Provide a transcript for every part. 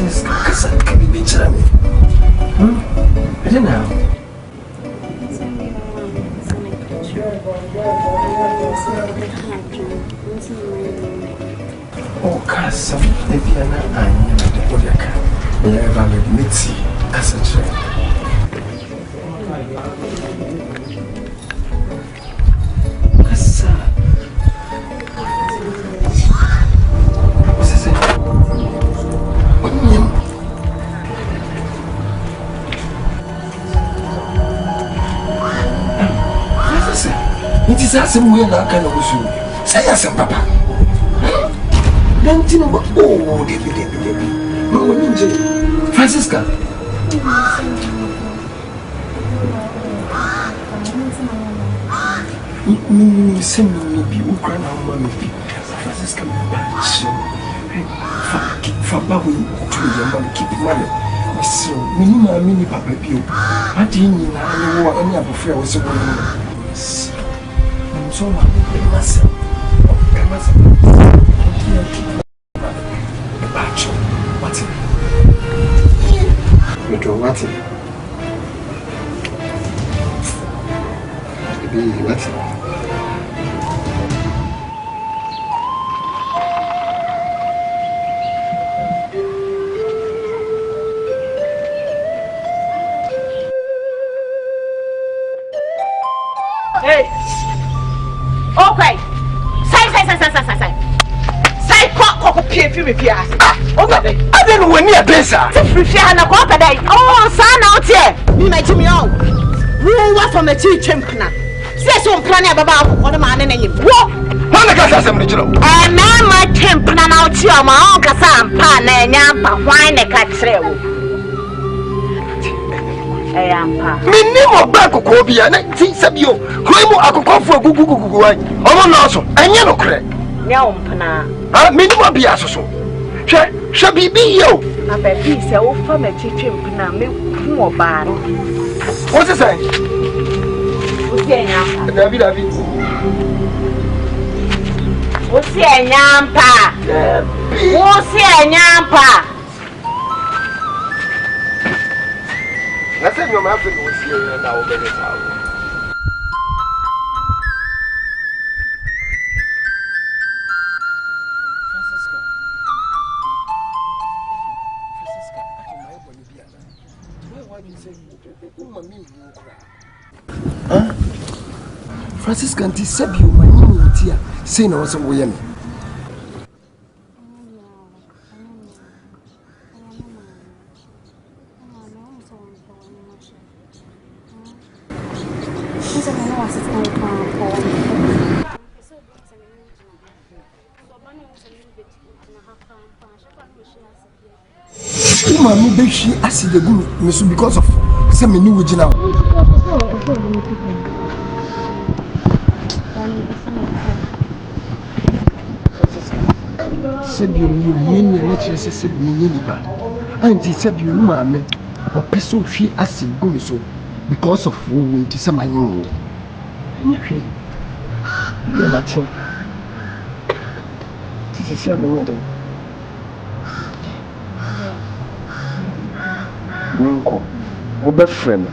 Francis, can be better me. I don't know. Oh, Kasa, if you're not, I am the Odaka. Never let me see Kasa. Kasa. What's this? Onion. What's this? It is as if we are not going to do. Say yes, Papa. Don't you know what? Oh, David. No, Francisca. Send me be Ukraine and Mammy. Francisca, Faba will to your money, keep money. So, mini Papa Pio. I didn't know any other affair was a woman. So, myself. What? Hey! Okay! Say! I don't know when you're busy. Oh, son out here. Me, my Jimmy. Oh, what from a cheap chimpna? Say some planning about what a man in him. What? I got some little. And now my chimpna out here, my uncle Sam, pan and yampa, wine a cat trail. I am pa. Me name of Banco Cobia, 1970. Cremo, I could come for a good. Oh, no, so I know correct. Yampana. Minimum be as so. Shall be yo. I bet he said, oh, from a teaching, me more bad. What's it say? David. What's your yampa? What's your yampa? I said, your mouth was here and now, baby. Francisca anti said you my new dear, say no was a way. Mammy, she asked the good miss because of some new original. Said you mean nature said me bad. And he said you mammy, or person she asked go so because of who to some my own. You're not sure. This is your window. Uncle, or best friend.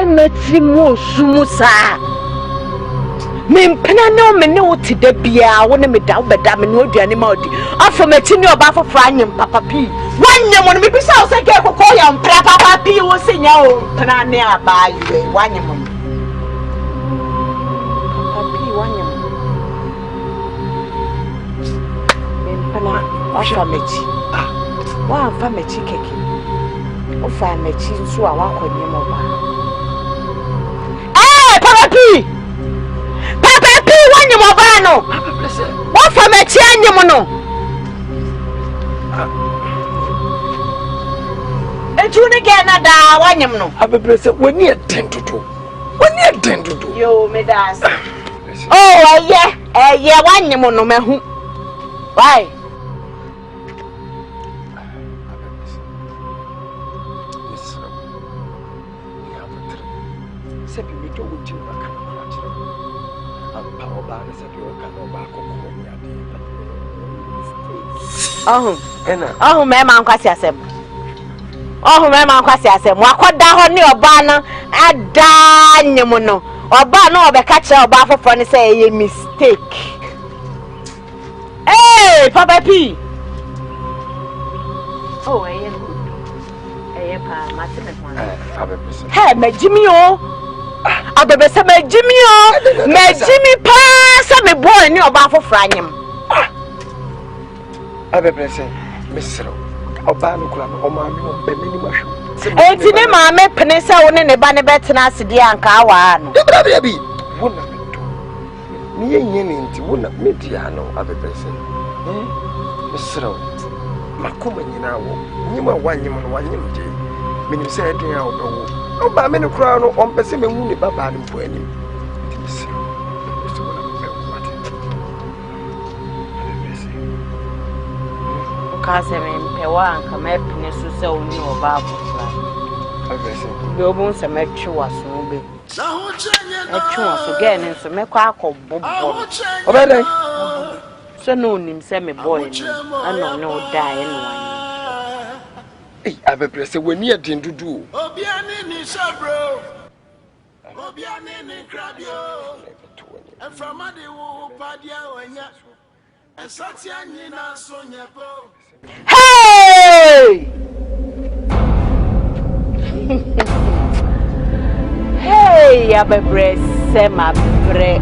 Metimo sumusa. Mimpana no me no ti da bia wona me da obeda me no aduane ma odi. Afo mechi ni oba afofo anyem papa pi. Wanyem no me bisa o se ke kokko ya mpra papa pi wo senya o mpana ne aba yi wanyem no. Papa pi wanyem. Mimpana afa mechi. Wa afa mechi keke. O fa mechi nso a wa kwanyem oba. Papa P, when you mobile, what from a chain, you know? Ejuni gena da wanyem no. Abebre say when you attend to do. When you attend to do. Yo me das. Oh, yeah, wanyem no mehu. Why? Oh, me man kwasi asem. Oh, me man kwasi asem. Wakoda ho ni oba no ada nyem no. Oba no obeka kire oba fofo ni say ye mistake. Hey, Papa P. Oh, eh pa, Martin one. Hey, me Jimmy o. Abebe se me Jimmy o. Me Jimmy pa se me boy ni oba fofo anyem. Abebe se Mr. Oba no kula no oma mi o be mini mahwe. Enti ne ma me pene se wo ne ba ne betena asede anka awa no. Ibra bia bi. Wona meto. Ni yenye ni nti wona media no abebe se. Mr. Makoma nyina wo. Nyima wanyem no wanyem je. Minim se edin a obewo. Oba me no kura no ompese me hu ne baba no mpo anim. Nti Mr. Kase me mpewa anka mepene so se oni oba afofra. Be obun se metwe waso be. Etwe waso ge ne nso mekwa akobobbo. Obede. So no nim se me boy ni. Ana no die no wan. Eh, abepre se wani adin dudu. Obiani ni sabro. Obiani ni krabio. Eframade wo padia wanya. Asante anyina so nyepo. Hey! Hey, abebre se ma bre.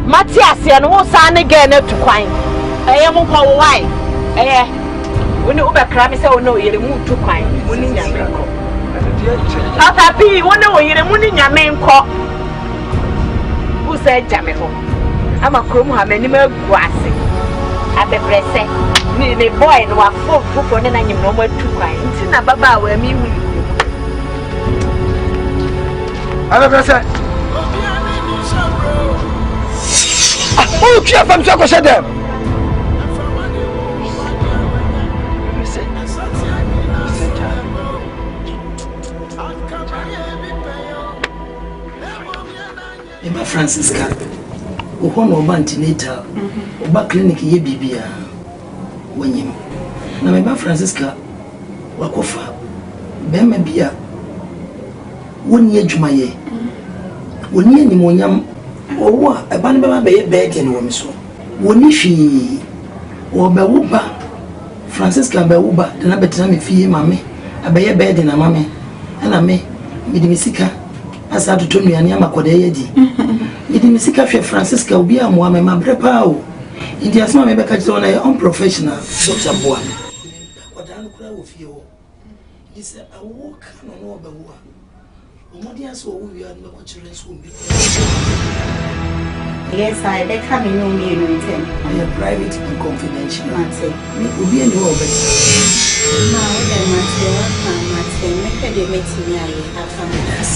Matias ya no sa ne ge na tukwan. Eye mo kwa why? Eye. Woni ubekra me se woni oyere mu tukwan. Woni nyame nko. Papa P, woni oyere mu ni nyame nko. Wo se jame ho. Ama krom ha mani ma guase. Abebre se ni boy no afofo ne na nyim no ma tukwan. Nti na baba wa mi hu. Abepre se oh, qui a fait ça comme ça dem? Eba Francisca, uhono oba antenatal, oba clinic ye bibia, wanyim. Na meba Francisca, wakofa, bema bia, woni adwuma ye. Woni animonyam, owo eba ne beba be bed ne wo me so. Woni hwi, wo be wo ba. Francisca be wo ba, na betena me fie mame, abaye bed na mame. Na me sika asa atoto nuane amakoda yedi. Midi sika hwe Francisca obi amoa me mabre pa o. Ndi asema me beka kire na unprofessional doctor boa. Koda no kura wo fie wo. He said awo ka no oba wo a. Omodi aso wo wi an beko kire so mbi. Yes, I be coming no me no ten. I am private and confidential. Mate. Obi ani wo bet. Na o de mate, make the meet me aye afa. Yes.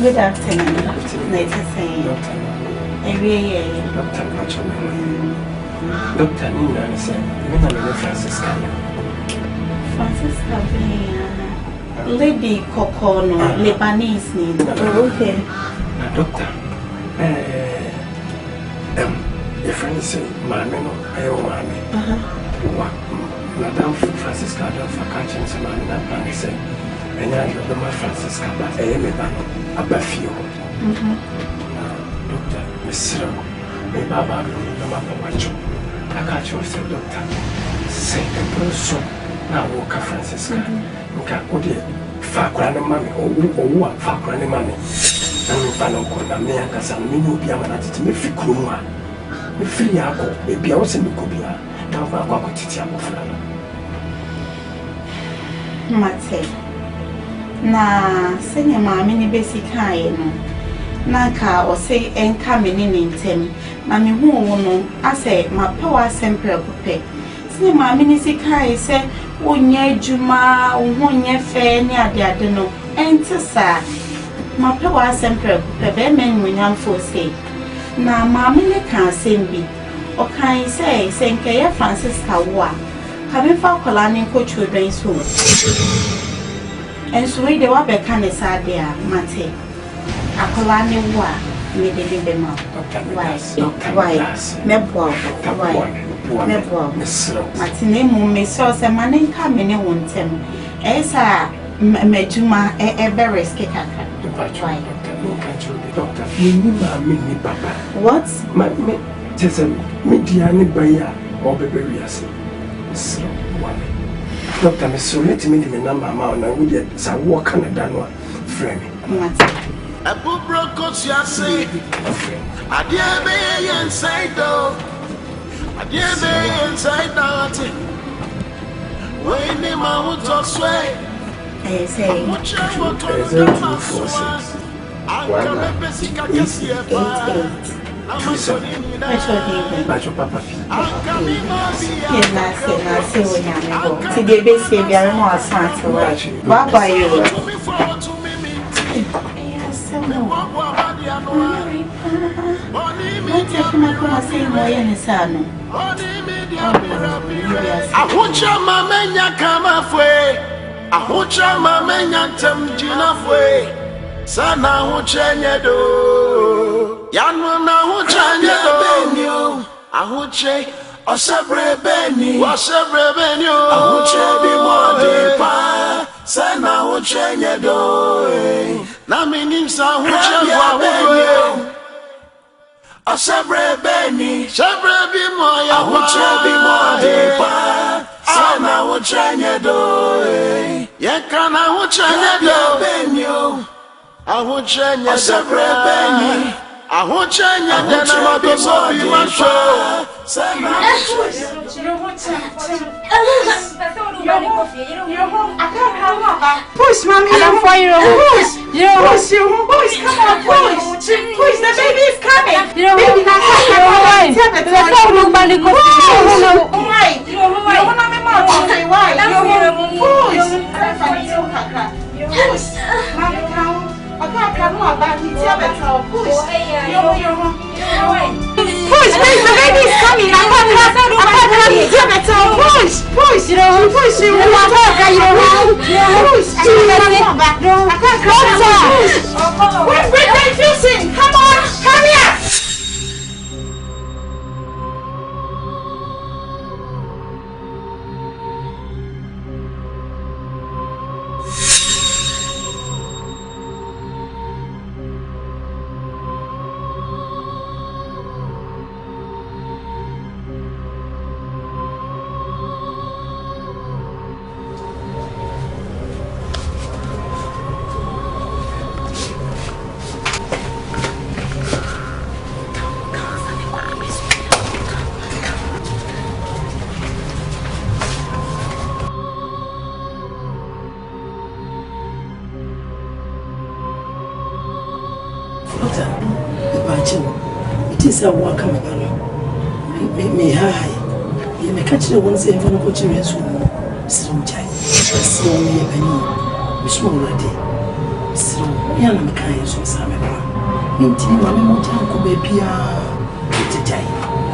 Good afternoon. Nice to see you. Doctor Nina said, "Remember Francisca." Francisca being Lady Cocono, Lebanese name. Okay. Doctor, your friend is Mammy, Mammy. Madame Francisca, don't catching some man that man said, and I remember Francisca, but I am a Buffy. Doctor, Miss me Baba, no matter what you. I catch you, said Doctor. Say a person now walk Francisca. Okay, oh dear, far granny mammy, or what far granny mammy. And we found on me and Casan, me will be a man to me free. Me free alcohol, maybe I was in the Cobia. Now I got to tell you. Mate, Na senya maame ni besika ye no. Na ka o say enka me ni ntem. Na me hu wo no ase mapewa sempre pope. Senya maame ni sika ye se wonya adwuma, wo nya fe ni ade no. Ente sa mapewa sempre pope be men munyamfo say. Na maame ni kan sembi. O kan say Sekyere Francisca wa. Kame fa kola ni ko children so. And so we de wa be kan sa de a mate. Akola ni wa me de be ma. Why? Mebo. Mate ne mu me so se manen ka me ne wontem. Esa medjuma e be risk kaka. Why? Doctor, me papa. What? Me just me diani baya or baby as. So one. Doctor, me so let me the number amount and we get some work on the one frame. A book broke ya say, I dear be inside though. I dear be inside that. When the mouth talk sway, I say, what you want to do? I'm Papa. See the best baby, I don't know Asante. What about you? Ahucha mamenya kama fwe, ahucha mamenya temjina fwe, sana ahuchenye do, yanu na ahuchenye do, ahuche osebre beni, ahuche bimode pa, sana ahuchenye do, na minimsa ahuche wa Asebre beni, sebre bimo ya huche bimo de pa, sana huche nyedo, yekana huche nyedo benyo, ahuche nyedo asebre beni, ahuche nyedo na mabiso bimasho, sana push, mommy. I'm for you. Push. Push. Come on, push. Push. The baby is coming. Baby, now come. Push, the baby is coming. Come on, come here. It is a walk of me high. You may catch the ones in front of what you are so tight. So me a penny, small lady. So young kind of some. Indeed, my mother could be a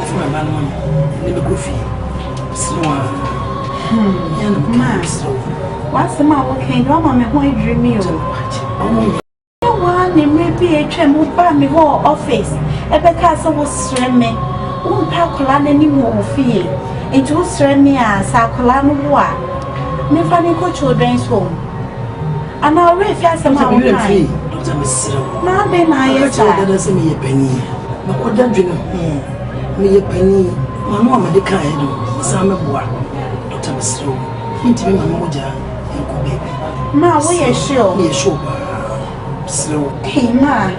for a man, never go fee. So, young man, so what's the matter? Can your mamma won't dream me or what? It may be a tremble by me whole office. A because I was swimming. Won't Pacolan any more fee. It was swimming as Sacolan war. Never go children's home. And I'll refuse some of your fee. Now then, I doesn't me a penny. But what don't you know? Me a penny. One woman, the kind, Summer Bois. Dr. Mr. Into my mother and go baby. Now we are sure. Slow. Hey, ma,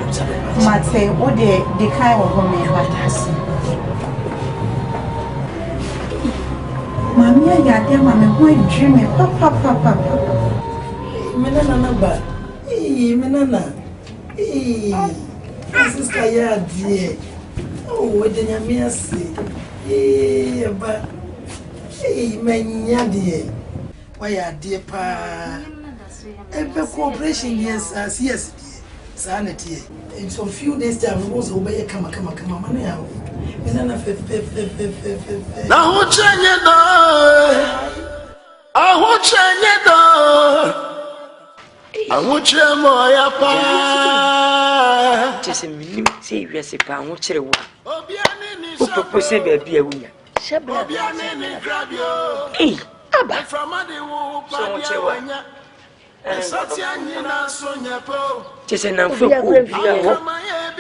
Mate, what the kind of woman like us. Mamma, ya dear mamma, why dreaming? Papa. Menana number. Hey, Menana. Hey, Francisca, yeah, dear. Oh, what did you mean? Hey, but hey, man, dear. Why are dear pa? Every cooperation, yes, yes, sanity. In some few days, time was obey. Come, money out. Menana, now who change it? I won't change it. I won't change my pa. Just a minute, say yes, if I won't share one. Who propose a baby a winner? Hey, Abba, from just an unfulfilled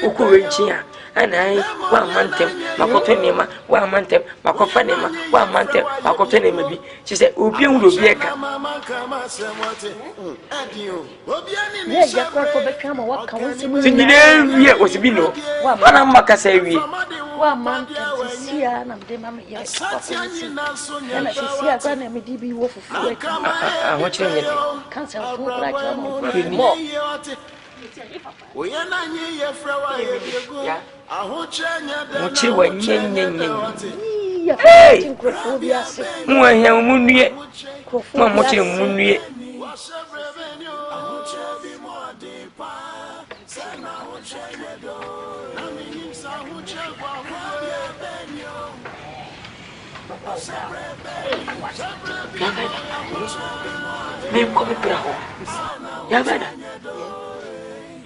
Ukurinchia, and I 1 month, Macotonema, 1 month, Macofanema, 1 month, Macotonema. She said, Ubium will be a come. Yes, your papa become a walk. Yet was below. One Macassavi. 1 month, see, and I'm the mamma. Yes, and I see a grand MDB wolf. I want you to Cancel like more. We are not here for I want you when Hey, Munya, Mamma Munya.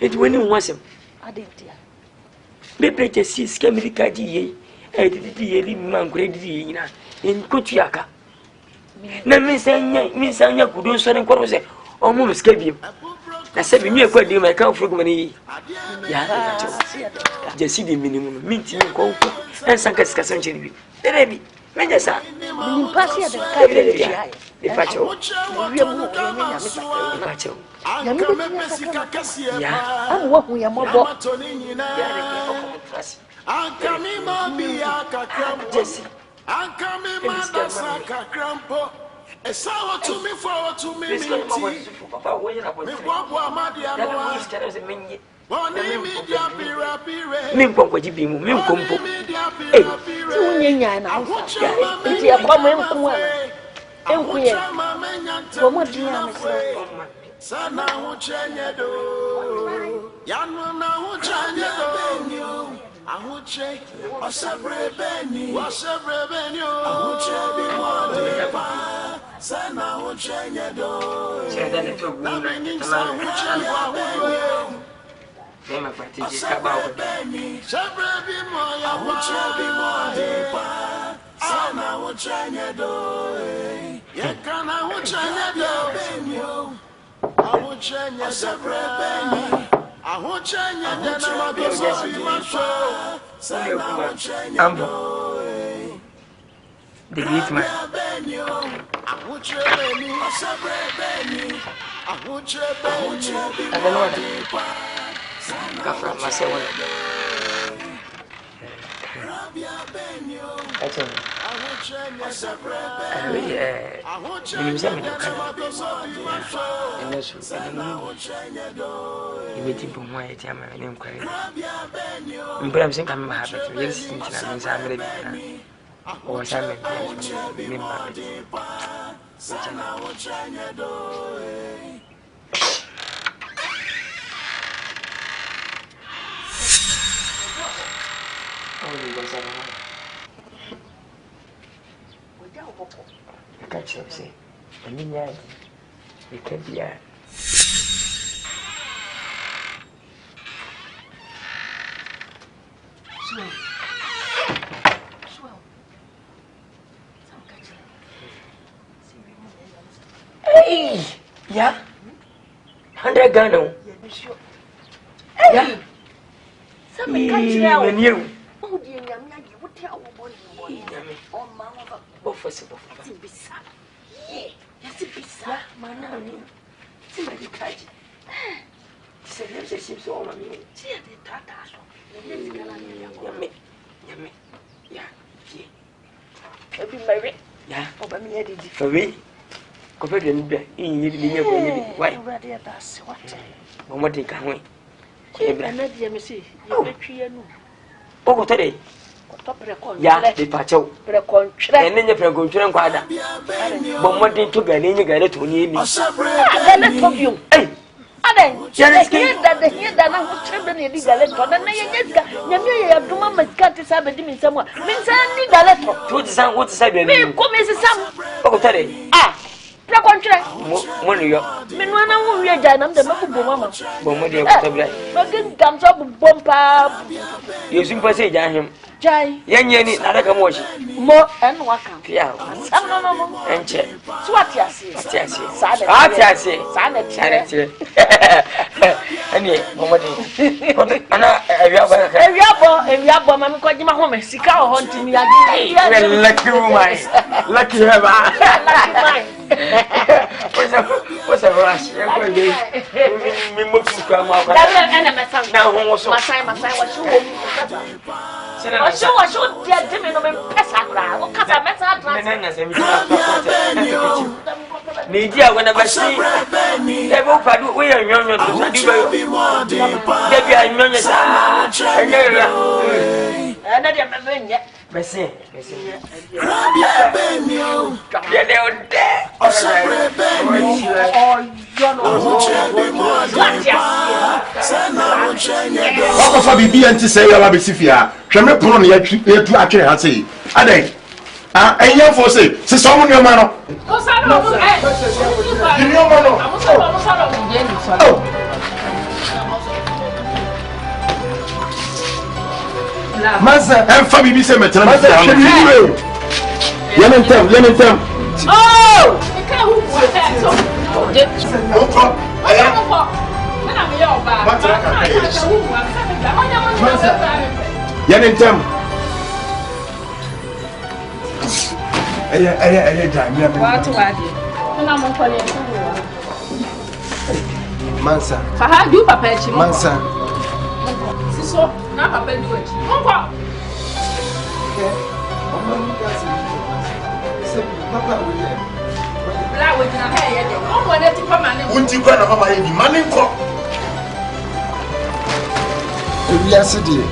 It when you was him. I didn't. Maybe just see Scamilica D. I did the man great in Kutiaka. Now, Miss Anya could do something for us. Almost gave you. I said, you are quite my count for money. Just see the minimum meeting and some cascation. Baby, Menasa, the Pacho. I'm walking a mobile. I'm coming, Jesse. I'm coming, Masaka Crampo. A sour to me forward to me. Sana uchenye do, yanu na uchenye do. Ahuche, osabre beni, ahuche bi modepa. Sana uchenye do, na beni sa uchenye beni. Osabre beni, sabre bi moya, ahuche bi modepa. Sana uchenye do, yekana uchenye do beni. Ahuchenya sabrabeni ahuchenya dana mabiso imasho sana ahuchenya the great man ahucheni sabrabeni ahucheni I don't know what to I can't say, and then you can't be a hey, yeah, 100 Ghana, yeah, something and you. Oh, dear, you would tell yes, it be sad, my nanny. Somebody catch it. Seems all of me. See, the Tata. Yummy. Yeah. Every married. Yeah. Over me, did for me. Kope de nbe yin yi nye ko nyi why Already that's what. Mama de kan we Ebra na de me see you betwi anu. Ogo tede Ko preko ya de pachew preko ntwere enye preko ntwere nkwada bommo de to gane nyi gane to ni ni gale to biu Aden, here that now children in the galeto, and I Yamia my cat is having me somewhere. Means I need a letter. What is happening? Me, come is some. Oh, Teddy. Ah, Placontra. Money, Meanwhile, I won't read Janam the Mabu Mama. Bombardier, But comes up with Bompa. You simply say, Jan, Jai, Yan, I come watch more and Waka. Yeah, and check. Swat Yassi, Sanity. Any moment. And I have a mamma called my home, Sika hunting me. Lucky woman, lucky have what's a rush? We move to come out. Now, I should get them in a Pesacra. What can I media when I see everybody, we are young and and young for say, someone your man. Master, and Fabi be sent to let him tell. Oh, Mansa. How do Papa Mansa. So, now Papa do it. Won't you grant a mama any money for? Yes, dear.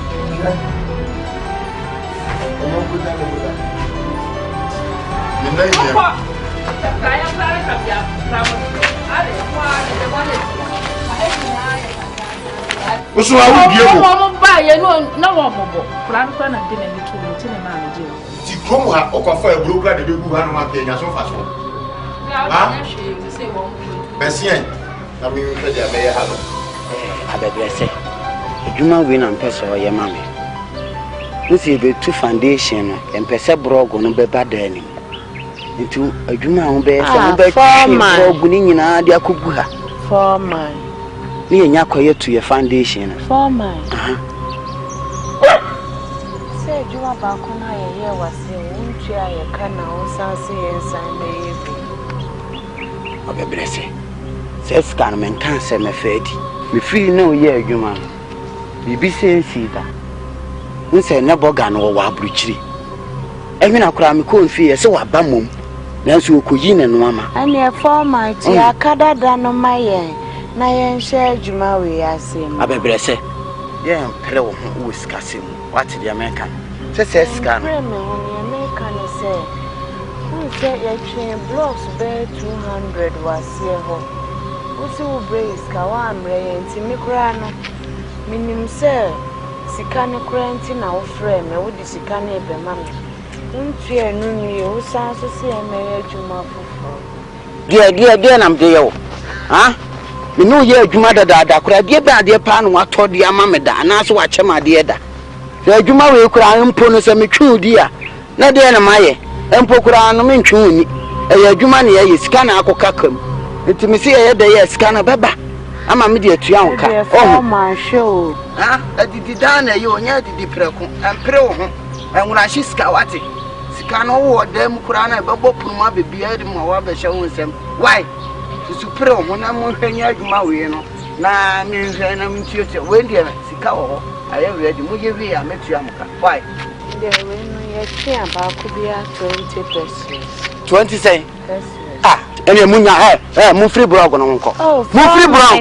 So I will be able to buy no more. Grandpa and dinner to a man. Tikoma or a blue grad, the big one of my so fast. Bessien, I mean, I may have I beg say, Juma win and peso or your mammy. This is the two foundation and Pesa Brog on a bad day. Into a Juma on bed, winning in Adia Kubuha. For mine. Me and Yakoya to your foundation. For mine. Say, Juma Bakuna, here was saying, try a canal, Sansi and Sunday. Obebelese says can men cancer me fedi me free no year adwuma bibi sensi da nse ne boga no wa abruchiri ehwena kura me ko mfie se wa ba mom nanso okoyi ne no ama ane for my ti akada da no maye na yen hye adwuma we asem obebelese ye mpere wo ho wo sikasem what the American says can me American say say your blocks bear 200 was here. What's your brace? Kawam rain, Timicrano. Minim sir, Sicano Crantin, our friend, I would Sicane be mammy. Won't fear no you sounds to see a marriage you more. Dear, I'm dear. Huh? You know, your mother that could have given dear pan what told the Amamada, and that's what my dear. The Juma will cry and ponies and me true dear. Not dear, my. Empokura no mentwuni e adwuma ne ye scanner akokakam ntimi se ye de ye scanner beba ama me de atua wonka oh man show adidi dan ye onya adidi preko empre wo ho enwura hye ska wate sika no wo dem kura na bebo puruma bebia de mo wa be hye wo nsem why su pre wo na mo hwanya adwuma we no na me hwe na mtioche we de sika wo aye we de mo ye we ya metua mka why there we no ye tia ba ku bia 20 pesos 20 say yes ene munya mu free blog no nko mu free blog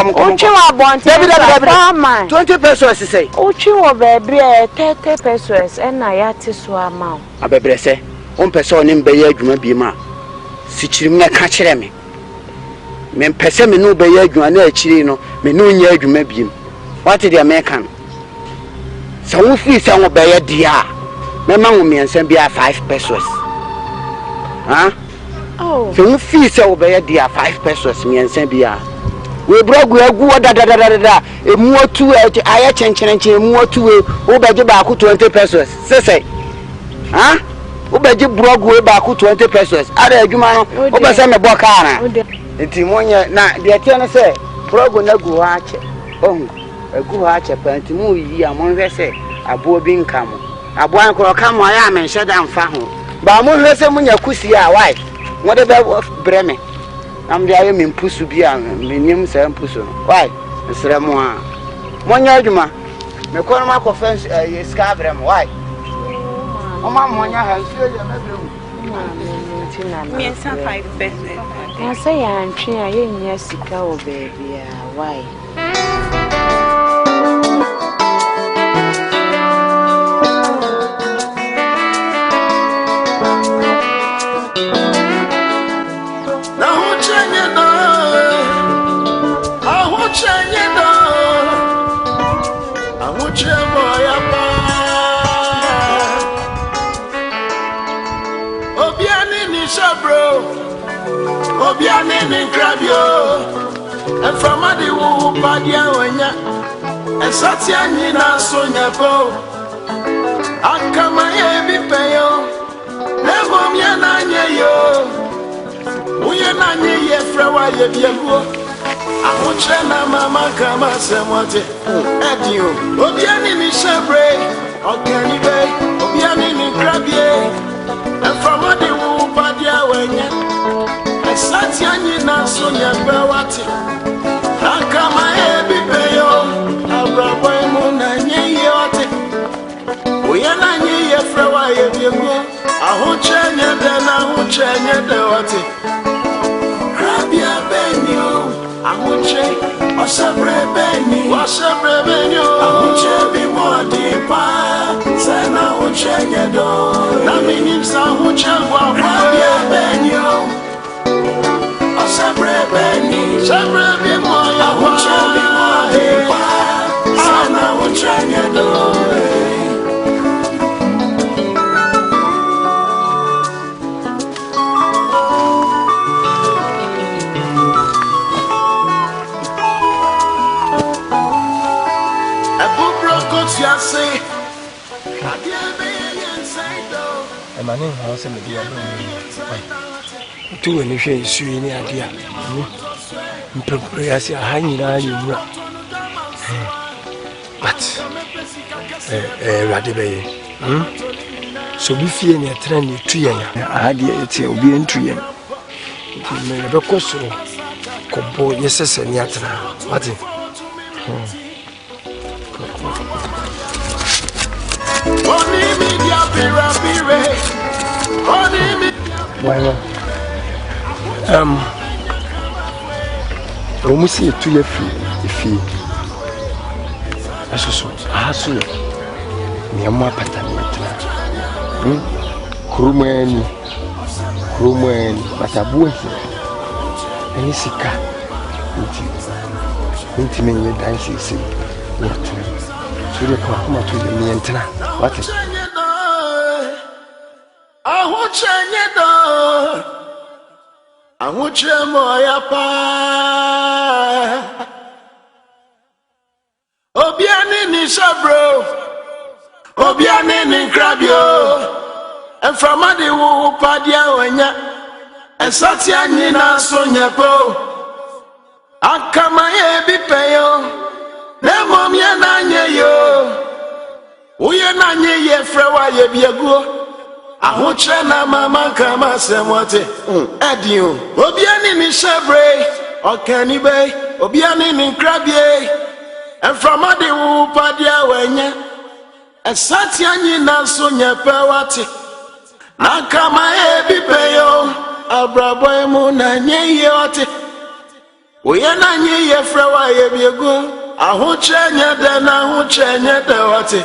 nko uchi wa bonte David 20 pesos say uchi wo baby 30 pesos na ya ti so ama abebre se on peso ni mbe ya adwuma bi ma sichirim na ka kire me pese me no be ya adwuma na akiri no me no nya adwuma bi what the American so wo free se wo be ya dia me ma wo miensan bi 5 pesos so wo free se wo be ya dia 5 pesos miensan bi we brogu agu da emu otu aye chenchenche emu otu wo beje ba ku 20 pesos sese wo beje brogu we ba ku 20 pesos ara adwuma no wo be se me bo ka na enti monye na de tie no se brogu na gu ha che agu ha che panti mu yi amon hwe se abo bi nka mo abo an ko ka mo ya men hye da mfa ho ba mo hwe se munya kusi a why wo de be breme am dia ye min pusu bia minim se pusu no why esre mo a monya adwuma me ko no makofa ye ska brem why o ma monya ha nsuo ye na brem me 5 pesos ya say ya antwe a ye nya sika o baby a why Obiane ni krabio and from the woo padia wenya and satia nina sonya po akama ye bi peyo levo mi ananye yo uye nanye ye frewa ye biego ahuche na mama kama semote edio obiane ni shebre okani be obiane ni krabie and from the woo padia wenya Satia nina sonya bewati akama ebi peyo abrabo mu na nye yote oya na nye ye frewa ye biego ahochenye de na ahochenye de wati rabia benyo ahoche osabre benyo ahoche bi modi pa sana ahochenye do na minim sa ahoche wa rabia benyo Sabre bi moya wacha bi moya sana uchanya do Abu broko tiase adia be inside do Emmanuel how say me dia tu we ni hwe sui ni adia mpepere ya si ahanyina yewura but rade be so bi fie ni etra ni tuyen ahade ete obi entuyen me be kosoro kobo yesese ni atra what Oni media pira Oni media Well, almost a 2 year fee. As so, I saw near my patamita. Krumani, but a boy here. And he's a cat. Intimate dancing, see. So they come to the Nientana. What is Ahuche moya pa Obiane ni sabro Obiane ni krabio and from the woo padia wenya and satia nina sonya po akama ye bi peyo lemo mi ananye yo uye nanye ye frewa ye biego Ahuche na mama kama semote edio obiani ni shebre okani be obiani ni krabie and from the woo padia wenya and satia nina sonya pewate na kama ebi peyo abraboy mu na nye ote oye na nye frewa ye biego ahochenya de na ahochenya de ote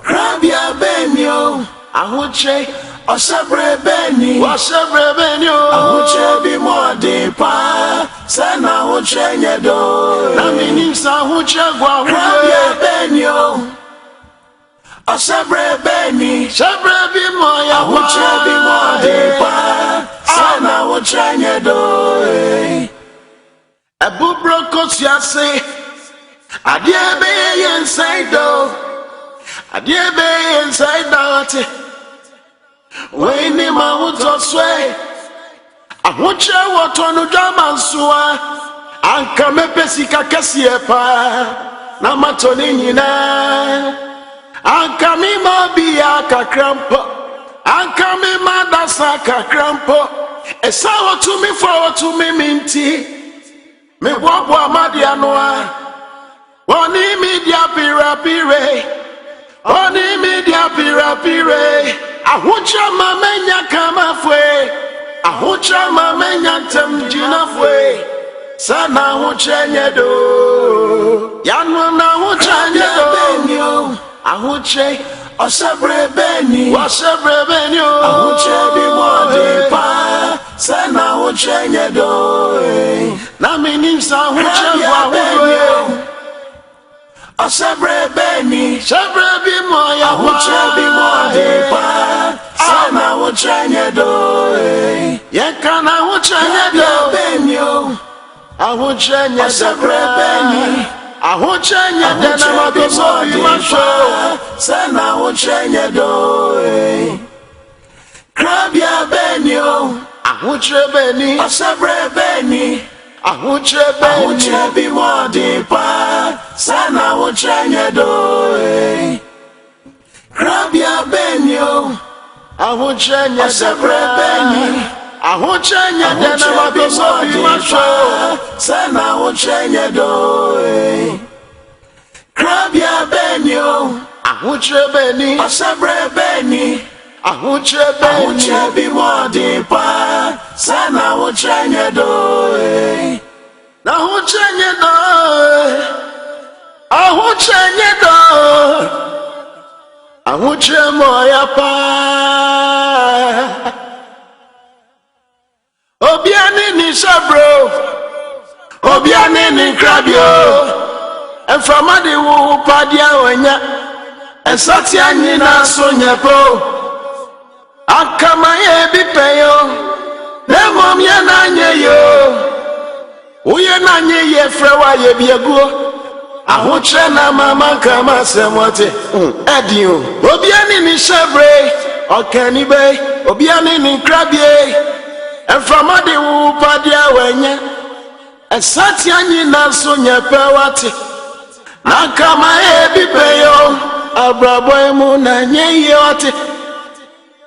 krabia benyo ahoche osabre beni ahoche bi mode pa sana ahochenya do na minim sa ahoche gwa krabia benyo osabre beni sabre bi moya ahoche bi mode pa sana ahochenya do abubro kosiase adie be inside do adie be inside out when ma wuto swe ahoche woto no dwama nsoa anka mepesi kakasie pa na matoni nyina anka mi ma bia kakrampo anka mi ma dasa kakrampo esa woto mi fo woto mi minti me bobo amadi anoa woni mi dia pirapire oni mi dia pirapire ahocha mamenya kama fwe ahocha mamenya temjina fwe sana ahocha nyedo yanu na ahocha nyedo ahoche osabre beni ahoche bi mode pa sana ahocha nyedo na minim sa ahocha wa asabre beni sabre bi moya ahoche bi mode pa sana ahoche do ye kana ahoche do benyo ahoche nya sabre beni ahoche nya de na mode so bi masho sana ahoche do krabia benyo ahoche beni asabre beni ahoche bi mode pa sana ahoche do krabia benyo ahoche nya sabre beni ahoche nya de na mode so bi masho sana ahoche do krabia benyo ahoche beni asabre beni ahoche bi mode pa sana ahoche do na ahoche do ahoche moya pa obiani ni sabro obiani ni krabio enfama de wo padia wanya esati anyi na so nyepo akama ye bipeyo nemom ye na nye yo uye na nye ye frewa ye biego ahoche na mama kama semote edio obiani ni shebre okani be obiani ni krabie enfama de wo padia wanya esati anyi na so nyepe wate akama ye bipeyo abraboy mu na nye ye wate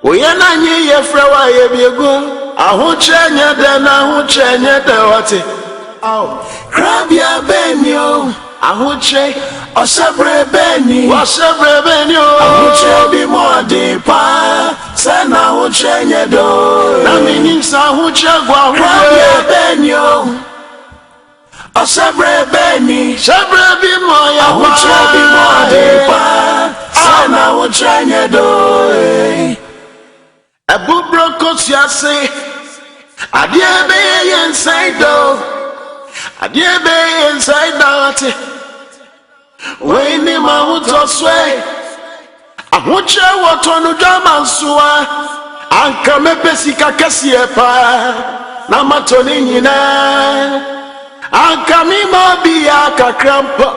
uye na nye ye frewa ye biego ahoche nye de na ahoche nye de wate krabia benyo ahoche osabre beni ahoche bi mode pa sana ahoche nye do na minim sa ahoche gwa krabia benyo osabre beni sabre bi moya ahoche bi mode pa sana ahoche nye do abubro kosiase adie be inside do adie be inside out when ma wuto swe ahoche woto no dwama nsoa anka mepesi kakasie pa na matoni nyina anka mi ma bia kakrampo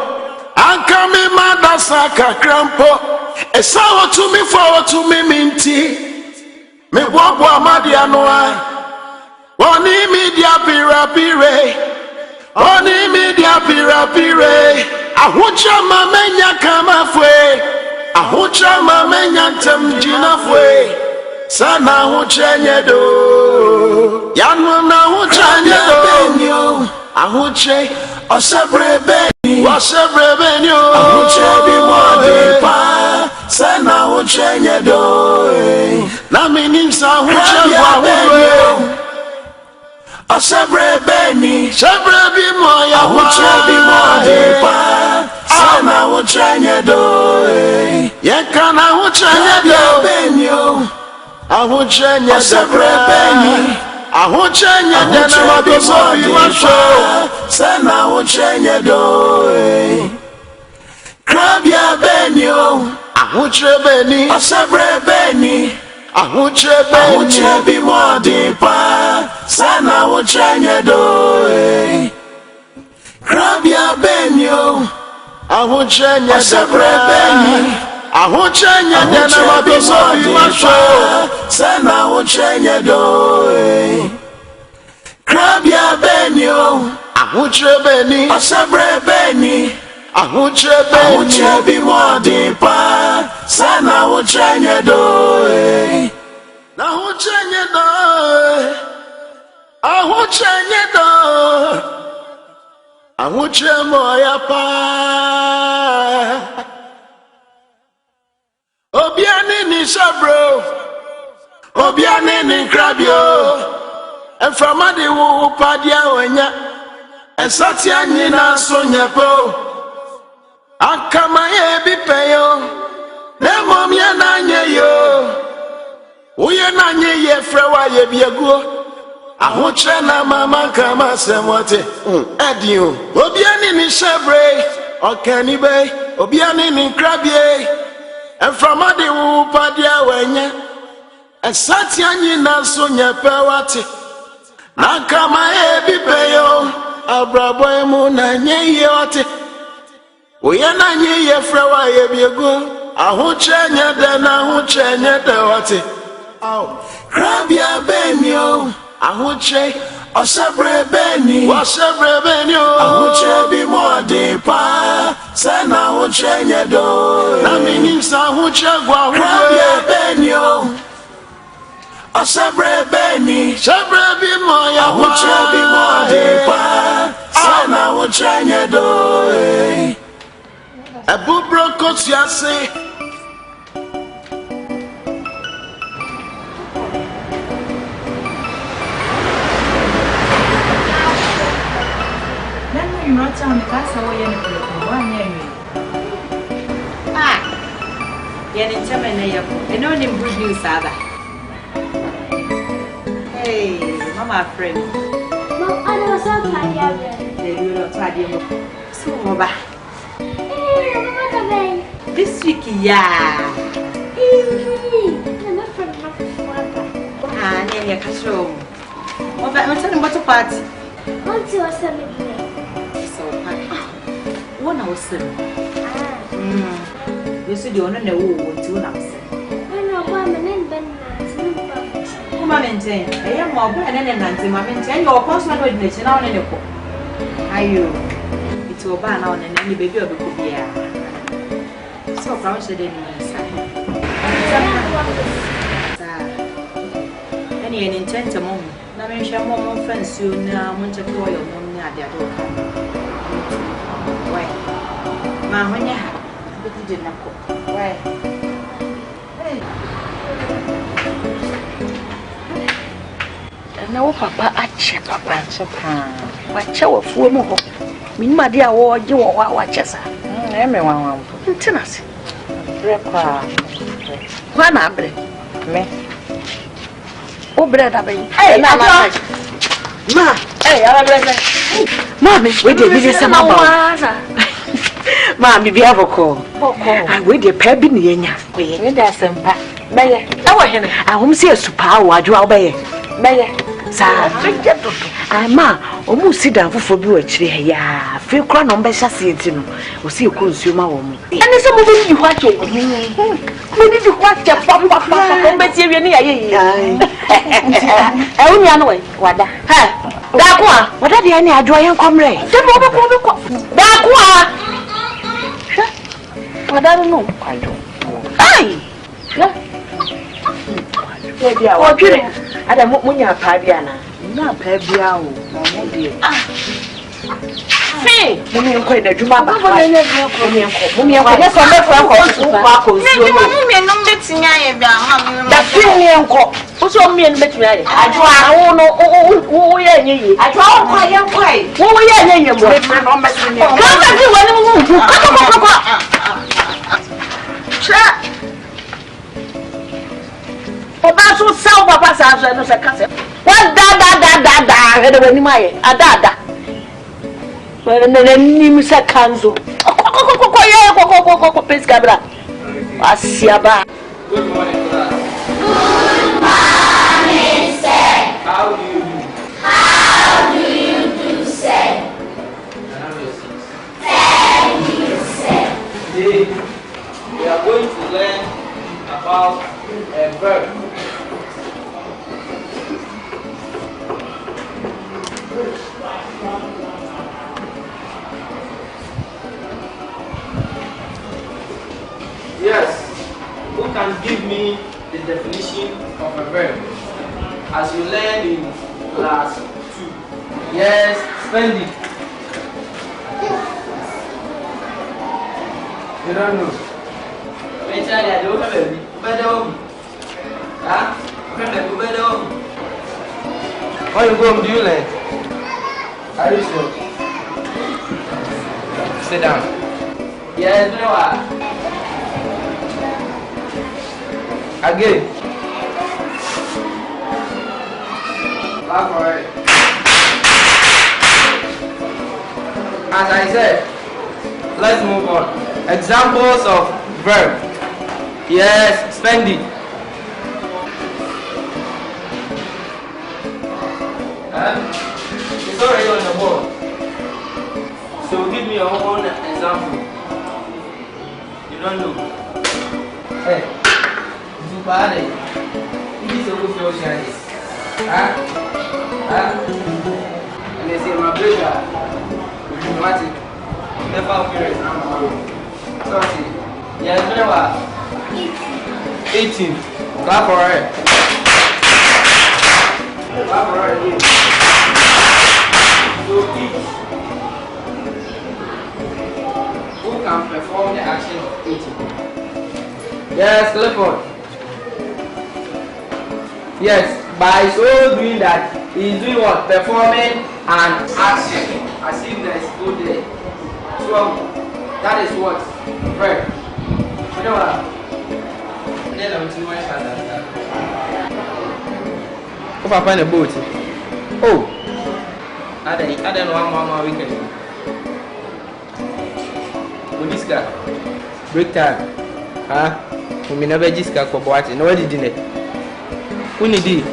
anka mi ma dasa kakrampo esa woto mi fo woto mi minti me bobo amadi anoa woni mi dia pirapire oni mi dia pirapire ahocha mamenya kama fwe ahocha mamenya temjina fwe sana ahocha nyedo yanu na ahocha nyedo ahoche osabre beni ahoche bi mode pa sana woche do na minim sa woche gwa Asebre beni, sebre bi mo ya woche bi mo de pa. Sana woche do, ye kana woche do beni o. Awoche do sebre beni, awoche do na ma bi mo bi ma show. Sana woche do, krabia beni o. Awoche beni, asebre beni. Ahuche bi mo de pa sana woche do krabia benyo ahuche sebre beni ahuche de na ma bi mo show sana woche do krabia benyo ahuche beni sebre beni ahuche bi mo de pa sana woche do na woche do ahuche mo ya pa obiani ni sabro obiani ni krabio eframa de wo padia onya esati anyi na so nyepo akama ye bi peyo na mom ye na nye yo uye na nye ye frewa ye biaguo ahuche na mama kama semote adio obiani ni shebre okani be obiani ni krabie eframa de wo padia wenya esati anyi na so nyepe wate na kama ye bi peyo abrabo emu na nye ye wate uye na nye ye frewa ye biaguo ahuche nye de na ahuche nye de wate krabia benyo ahuche osebre beni ahuche bi mo de pa sana ahuche nye do na minim sa ahuche gwa krabia benyo osebre beni sebre bi mo ya ahuche bi mo de pa sana ahuche nye do ebubro kosiase Nota Nkansah wo ye ne ko wa nya nwi. Ye ne chama na ye ko. Eno ni good news ada. Hey, mama friend. Mom, I was so tired. You know tired mo. So mo ba. Mama come. This week ya. I'm from Africa. Ne ka show. Mo ba mo tell me to party. Auntie was telling me. What I was saying. You see the honor what you now say. I know one and Ben. Come on, maintain. I am more and then my maintain your personal ordination on any book. Are you? It's your ban on and any baby of the could be. So proud said any intent a moment. Now, I shall more friends soon. Now, want to call your mom near their door. Ma honya beti de nako why na wo papa ache papa chepa wache wafuo mu ho minima de a wo je wo wache sa me wanwan ntinase rekwa kwa na abre me o bre da ben na ma ala bre mami we de bi se ma ba Mami bi avoko. We dey pa bi ne yenya. We dey asempa. Beye. E wo hene. Ahom se asupa wo adwo beye. Beye. Sa. Ama omu sida fofo bi wa kire he ya. Fe kura no mbe hyase enti no. O se ko nsuo ma wo mu. Ene se mo bi di ho ache. Mo di ho ache papa ko mbe tie wie ne ya ye. E unya no we wada. Ha. Da ko a. Wada de ne adwo yen komre. De mo be ko. Da ko a. Wada no Kwadwo. Ai. Ya dia wa. Ada munya pa bia na. Na pa bia o. Mo de. Fi. Mummy nko ina dwuma ba. Mummy nko yes o me fra ko nsuo. Me mummy no betimi aye bia ma me. Da fi mummy nko. Wo so mummy no betimi aye. Adwa wo no wo ye anyi. Adwa wo kwa ye kwai. Wo ye anyi mo. Me no betimi. Ka ka fi wani mu. Ko. Cha. Oba so saw papa sa so no se kase. What da he do ni maye. Ada. Ni musa kanzo. Ko ye ko pes kabra. Asiaba. Good morning, class. Good morning, sir. How do you do? How do you do, sir? Thank you, sir. Today, we are going to learn about a verb. Yes, who can give me the definition of a verb? As you learned in class 2. Yes, spend it. You don't know. When I don't have a better. Huh? When you go home, do you learn? Are you sure? Sit down. Yes, no. Again. Clap for it. As I said, let's move on. Examples of verb. Yes, spend it. It's already on the board. So give me your own example. You don't know. Hey. Boadi, this is a good social. And they say, my brother, what it? Never appears. Sorry. Yes, never. 18. Clap for it. Clap for it. So each. Who can perform the action of 18? Yes, Clifford. Yes, by so doing that, he is doing what? Performing an action. As if there is good there. So, that is what? Verb. You know what? Then I'm too much understand. If I find a boat. Oh! I don't know one more weekend. With this guy. Break time. Huh? We may never just go for Boadi. Nobody did it. Who need it?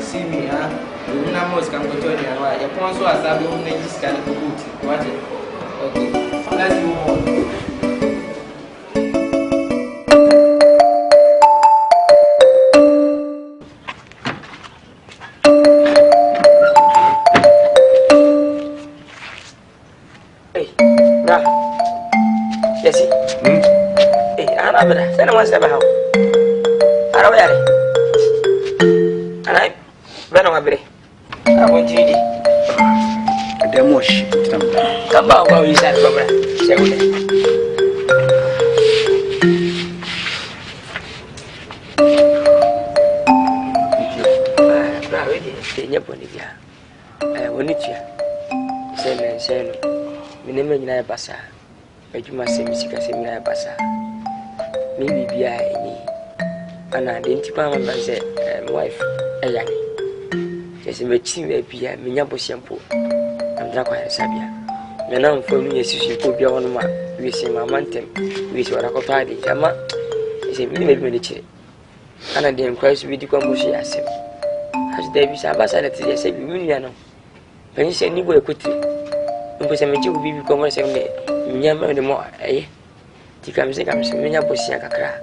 See me, huh? You know most can go to you. You can't so as I don't need this kind of boot. What? Okay. Let's move on. Hey, bra. Yes, hey, I'm not. Send one step out. I don't know. I want you to demosh. Come on, go inside, Cobra. Say what? Kenya Bonivia. When it's here, say, we never in a bassa. But you must say, Missika, say, me a bassa. Maybe be I and identify my wife, a young. Yes, a team may be a minyabo shampoo. I'm not quite sabia. The name for me is you could be on my we say my mountain, which what I call tidy. Yama is a minute. And I didn't quite with the commotion as him. As Davis ambassador to the same union. When you say Nibo quickly, because I mean you will be becoming a yammer the more, eh? Ticams and comes minyabo siaka.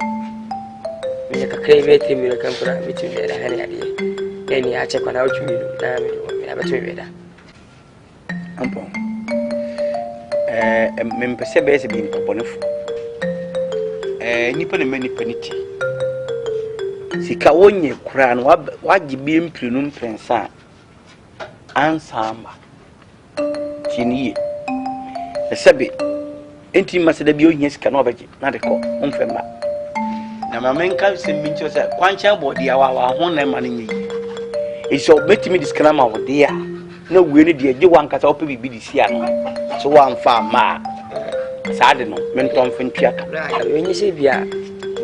Minyaka crave a miracle between the honey. Any I check on out you never to me better. Ampon. Mempercebe has been boniful. Nippon and many penity. Sikaonye crown, what you being prenum prensa. Ansamba. Chini. Sabi, enti masada bi ohia sika na obeje na de ko onfema. Na mamenka se mincho se kwanchan body awa ho na ma nyi. E so betimi diskana ma wo de a na we ni de age wankasa ope bibi di sia no. So wan fa ma. Saade no menton fentua ka. Enyi se bia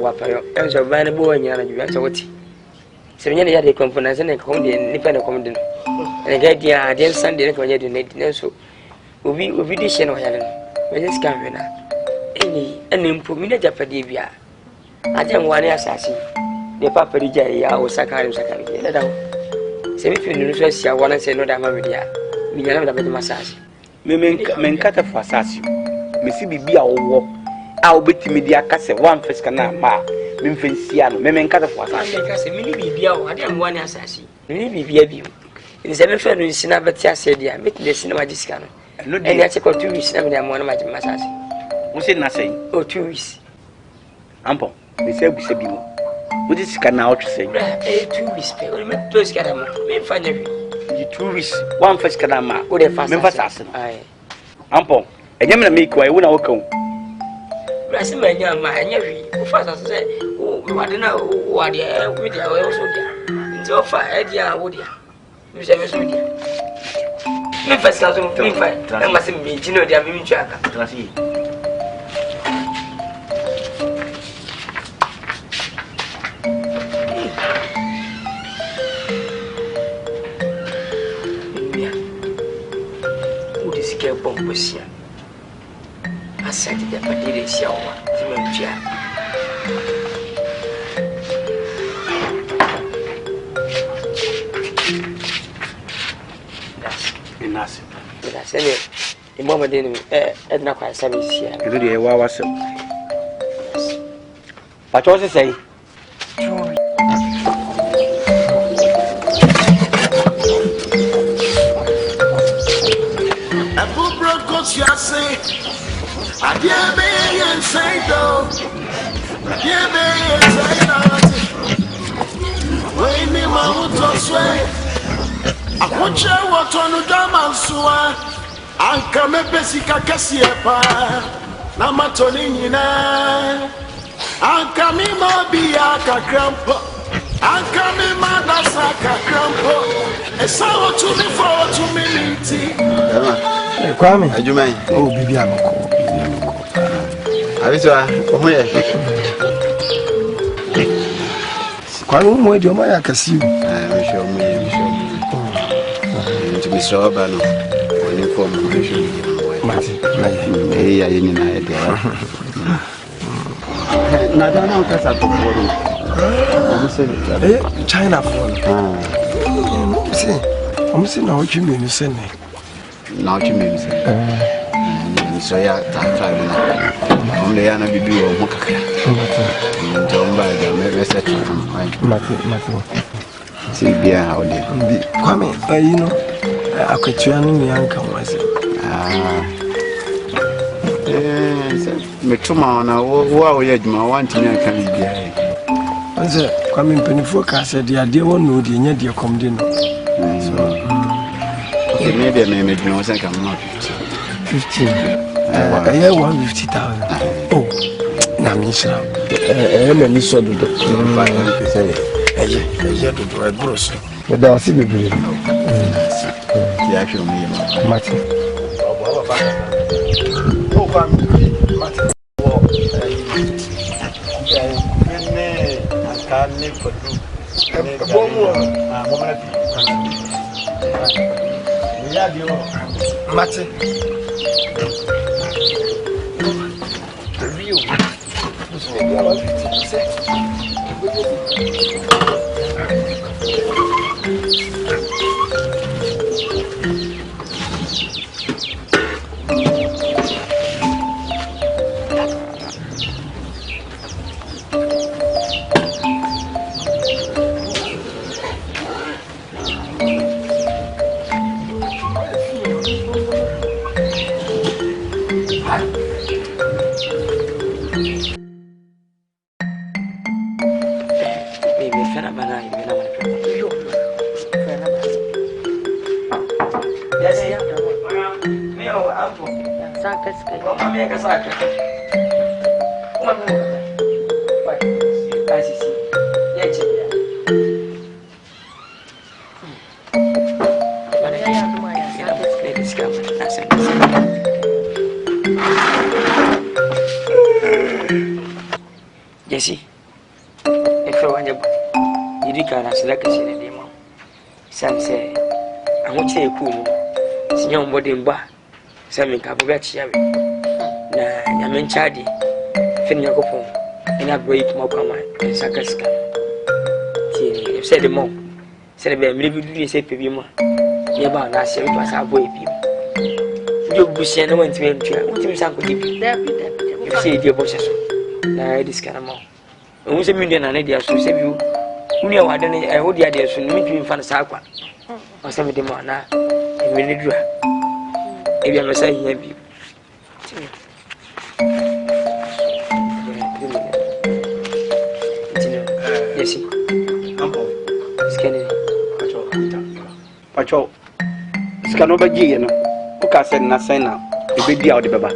wa payo. Enso ba ne bo anya na bia cha woti. Se nya ne ya de konfona se ne kom de nipa ne kom de no. Ene ga dia de Sunday ne ko nya de ne so. Obi di she no ya no. Me just can wena. Eni mpo mi na japade bia. Aje nwane asasi. Ne papa ri jare ya o sakari ne da. Se mi fi nunu so sia wana se no da ma me dia. Mi yana da be masasi. Men kata fa asasi. Me si bibi a wo a obetimi dia ka se wan fiska na ma. Me mfensia no men kata fa asasi. Me ka se mi ni bibi a o ade nwane asasi. Mi ni bibi a bi. Ni se me fe no nsina betia se dia. Me ti de sinema jisika no. And that's a 2 weeks. I'm one of my massage. Who said nothing? Oh, 2 weeks. Ample. They said we said be more. What is can out to say? 2 weeks. Those get them. Me find you 2 weeks. One first canama. What a fast assassin. Aye. Ample. A young make why when I will come. Bless my young man. You fast as I say. Oh, we want to know what they are with their way also there. So far, Edia, would you? You say, me first class of me fight. I must be Gino, they are me track. Who is care bombusia? Asante the Padre Siawa, Timontia. That's it. The moment in not quite service here. You do the was but what is say? A book broke us, you say. I dare be and say, though. Dare be and say, when me, my wood sway. I want you what on the Damansua. I come a basic Cassiapa. Namatoni, I come in my Biaka Crampo. I come in my Nasaka Crampo. A sour to me for 2 minutes. Kwame, you may. Oh, Bibi Amoko. Avisa, omoye. Kwame, mo ejo ma ya kasi. Me show me. To be so bad no. Oni form me show me. Mati, na ye. Ya yini na ye dia. Na da na kasa to boro. China phone. I'm saying now what you mean you send me. Now you mean so ya ta try na. Only ya na bibi o mo kakra. Njomba ya me reset from Mati. See bia how dey. Kwame, you know, Akwatua no mi anka wase. Me tuma na wo a wo ya djuma want me anka bia. Anse Kwame mpenifo ka se de ade won no de nya de kom de no. So okay, maybe me djuma wo sanka mo 15. I hear 150,000. Oh, na mi shira. Me ni so do. Eye do do gross. Me da si bibiri. Ti actually me. Mati. Oh, Kwame. Mati. Mati. Review. kaska. Mama me kasa ka. Mama me. Vai. Kasi si. Ya ce. Mana ya duma ya. Ina ba sai da ska na san. Jesse. Efro wanya ba. Yidi kana selaka shi ne demo. Sam se. Amoche eku mu. Sinya mbode mba. Sam nka bo bia chia me. Na nyame nchade. Fin yakopon. Ina boy kuma kwama. Saka ska. Ti se de mo. Se be mi bi du se pe bi mo. Ye ba na se to asa boy bi. Yo busia na wanti me ntua. Wanti me sanko di bi. Dabi. Se di bo se so. Na dis kana mo. Omu se mi ndi na ne dia so se bi. Uni ya wade ne wo dia dia so mi twi mfa na sa kwa. O se mi de mo na e mi ne dura. E bia me sa hia bi. Yes. Ampo. Skene. Pacho. Skano ba gi no. O ka se na sen na e be dia o de beba.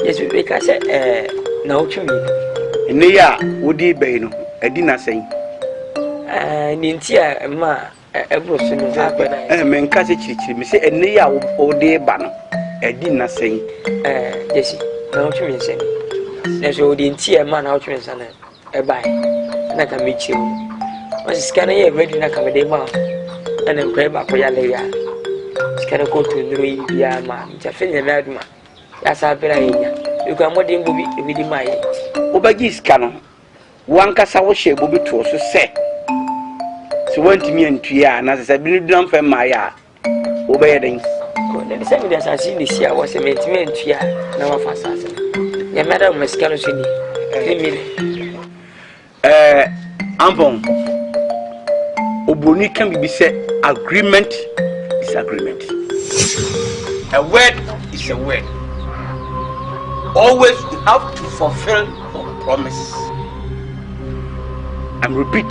Yes, we ka se na o twi. Ne ya wodi be no. Edi na sen. Ni ntia ma ebro so no za pe na. Me nka se chirichiri me se ene ya o de ba no. Edi na sen. Yes. Na o twi sen. Na so odi ntia ma na o twi sen na e bai. Na ka me chiu. O scan ye ready na ka me de ma. Ana nkwa ba ko ya le ya. Scan ko to nru yi bia ma. Ntia fe nya na aduma. Ya sa bera yenya. You can more than Bobby, if you my Obagis cano. One cassa was she Bobby to so say. So went to me and Tia, and as I been done for my yard. Obeying. Then the same as I seen this year was a maintenance Tia, now of assassin. Ya madam Mescalosini, 3 million. Ampon Oboni can be said agreement is agreement. A word is a word. Always you have to fulfill your promise. And repeat,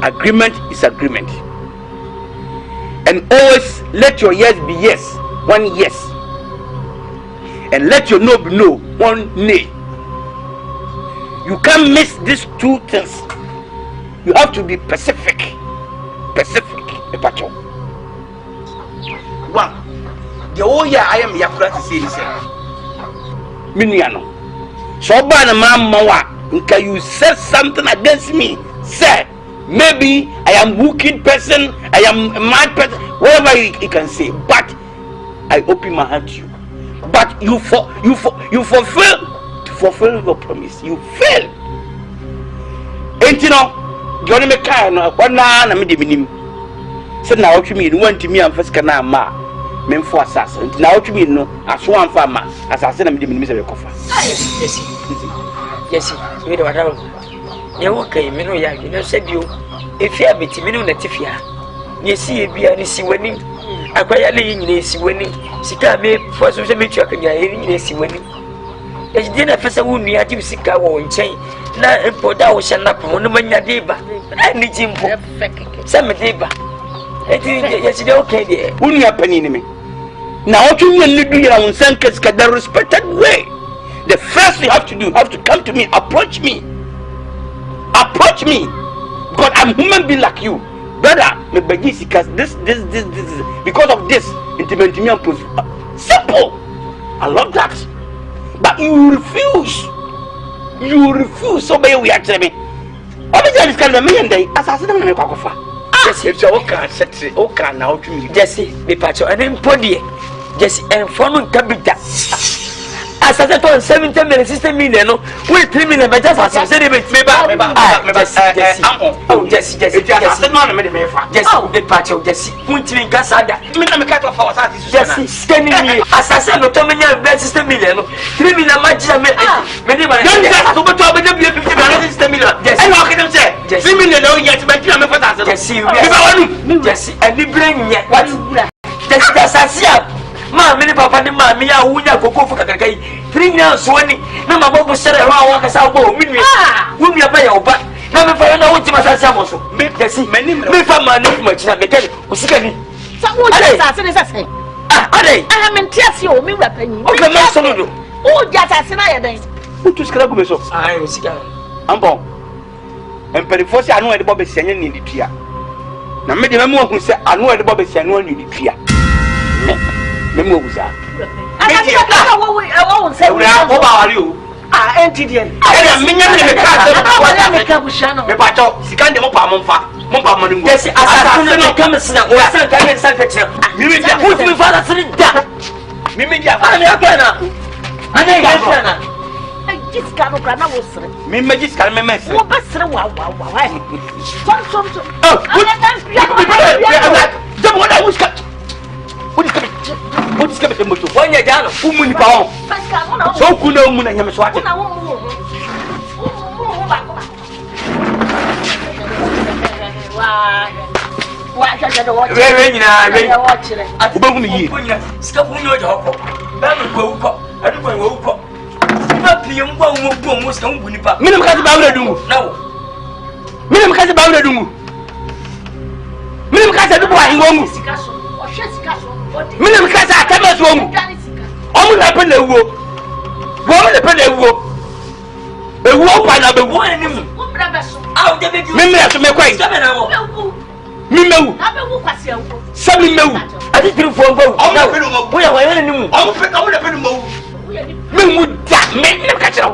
agreement is agreement. And always let your yes be yes, one yes. And let your no be no, one nay. You can't miss these two things. You have to be specific. Epacho. One, the whole year I am Yakura to say this. Miniano. So bana mama nka you said something against me. Say maybe I am wicked person, I am a mad person, whatever you can say. But I open my hand to you. But you fulfill your promise. You fail. And you know, you only make kind of one na me de minim. Said now what you mean? Want to me and first kana ma. Men for assassin. Now what you mean? No, as one farmer, assassin and me the coffee. Yes, we don't have. You okay, me no ya, you know, said you. If you have it, me no natifia. You see, be a see winning. I quite a lady is winning. She can't make for social media. Can you see winning? There's dinner for some wound near you, sick or in chain. Now, and put out shall not promote the mania deba. I need him for some deba. Yes, okay, dear. Wouldn't happen in me. Now, what you will do your own sankers can the respected way. The first you have to do, you have to come to me, approach me. Approach me. God, I'm human being like you. Brother, me begin because this because of this intimate me and simple. I love that. But you refuse. So by we are telling me. Obviously, this kind of me and they assassin me kokofa. Jesse, if you okay, set okay now to me. Jesse, me pacho and then podi. Jesse and phone cabita. As I said, 70 minutes, 60 million. We 3 million, but just as I said, Jesse, Jesse, departure, Jesse, Punti Nkansah, Jesse, scanning me. As I said, no, Tommy, 60 million, 3 million, my dear, many of them, Jesse, 3 million, yet, my dear, Jesse, and you bring yet what? Jesse, ma mini papa ni ma mi ya wunya koko fu kakakai 3 years woni na ma bobo sere wa wa ka sa bo minwi wunya ba ya oba na me fa na wuti ma sa sa mo so me Jesse me fa ma no ma china me kele usika ni sa wo je sa se se Ade. I am tiasi o mi wura panyi. O fe ma so no do. O jata se na ye den. O tu skra go be so. Ai o sika. Ambo. Emperifo se anu e de bo be sianye ni di tua. Na me de me mo hu se anu e de bo be sianye ni di tua. Me mo hu sa. Aka ti ka wo se. Ura o ba wari o. Ah, entidien. Ere menya me ka se Wala me ka bushano. me pa cho sika de mo pa mo mfa. Mo pa mo ni ngo. Yes, asante no come sina. O asante ka me sanka che. Mimi dia. Put me father sini da. Mimi dia. Ana me akana. Ana ye akana. Ai jiska no kra na wo sere. Mimi jiska me me. Wo ba sere wa. Som. Oh, what is coming to one year down? Who money pound? So could no moon and him swatting. Minem kasa atamas wo mu omu na pe na ewo wo mu na pe na ewo pa na be wo anim aw de be mimre so me kwai mimewu sabi mewu ati tiri fo ngbo na wo ya wa yana nimu omu na pe no mu memu da me ka kira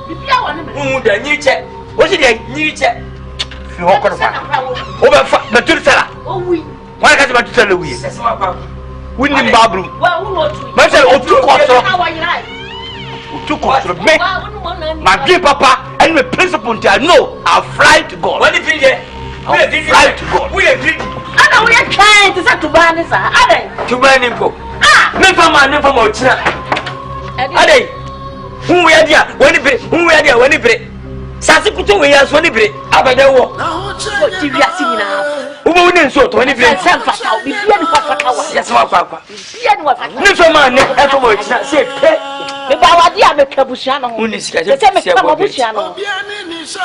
bibia wa ne mu da nyi che wo si de nyi che fi ho ko fa o be fa be tiri sala o wi wa ka se ba tiri sala wi we need bathroom. Well, say otu koso me. My dear papa, and my principal I know I'll fly to God. What if you fly to God. We agree. I know we are trying to say to ban this. To ban him. Never more. Ade. Who we are there? When it break. Sasikuto we are so libre. Abada wo. What you are seeing now? Who wouldn't so to any friend? Yes, my papa. Never man, ever much. Say, the Boadi make a bushano. Unisika. The same Bushano.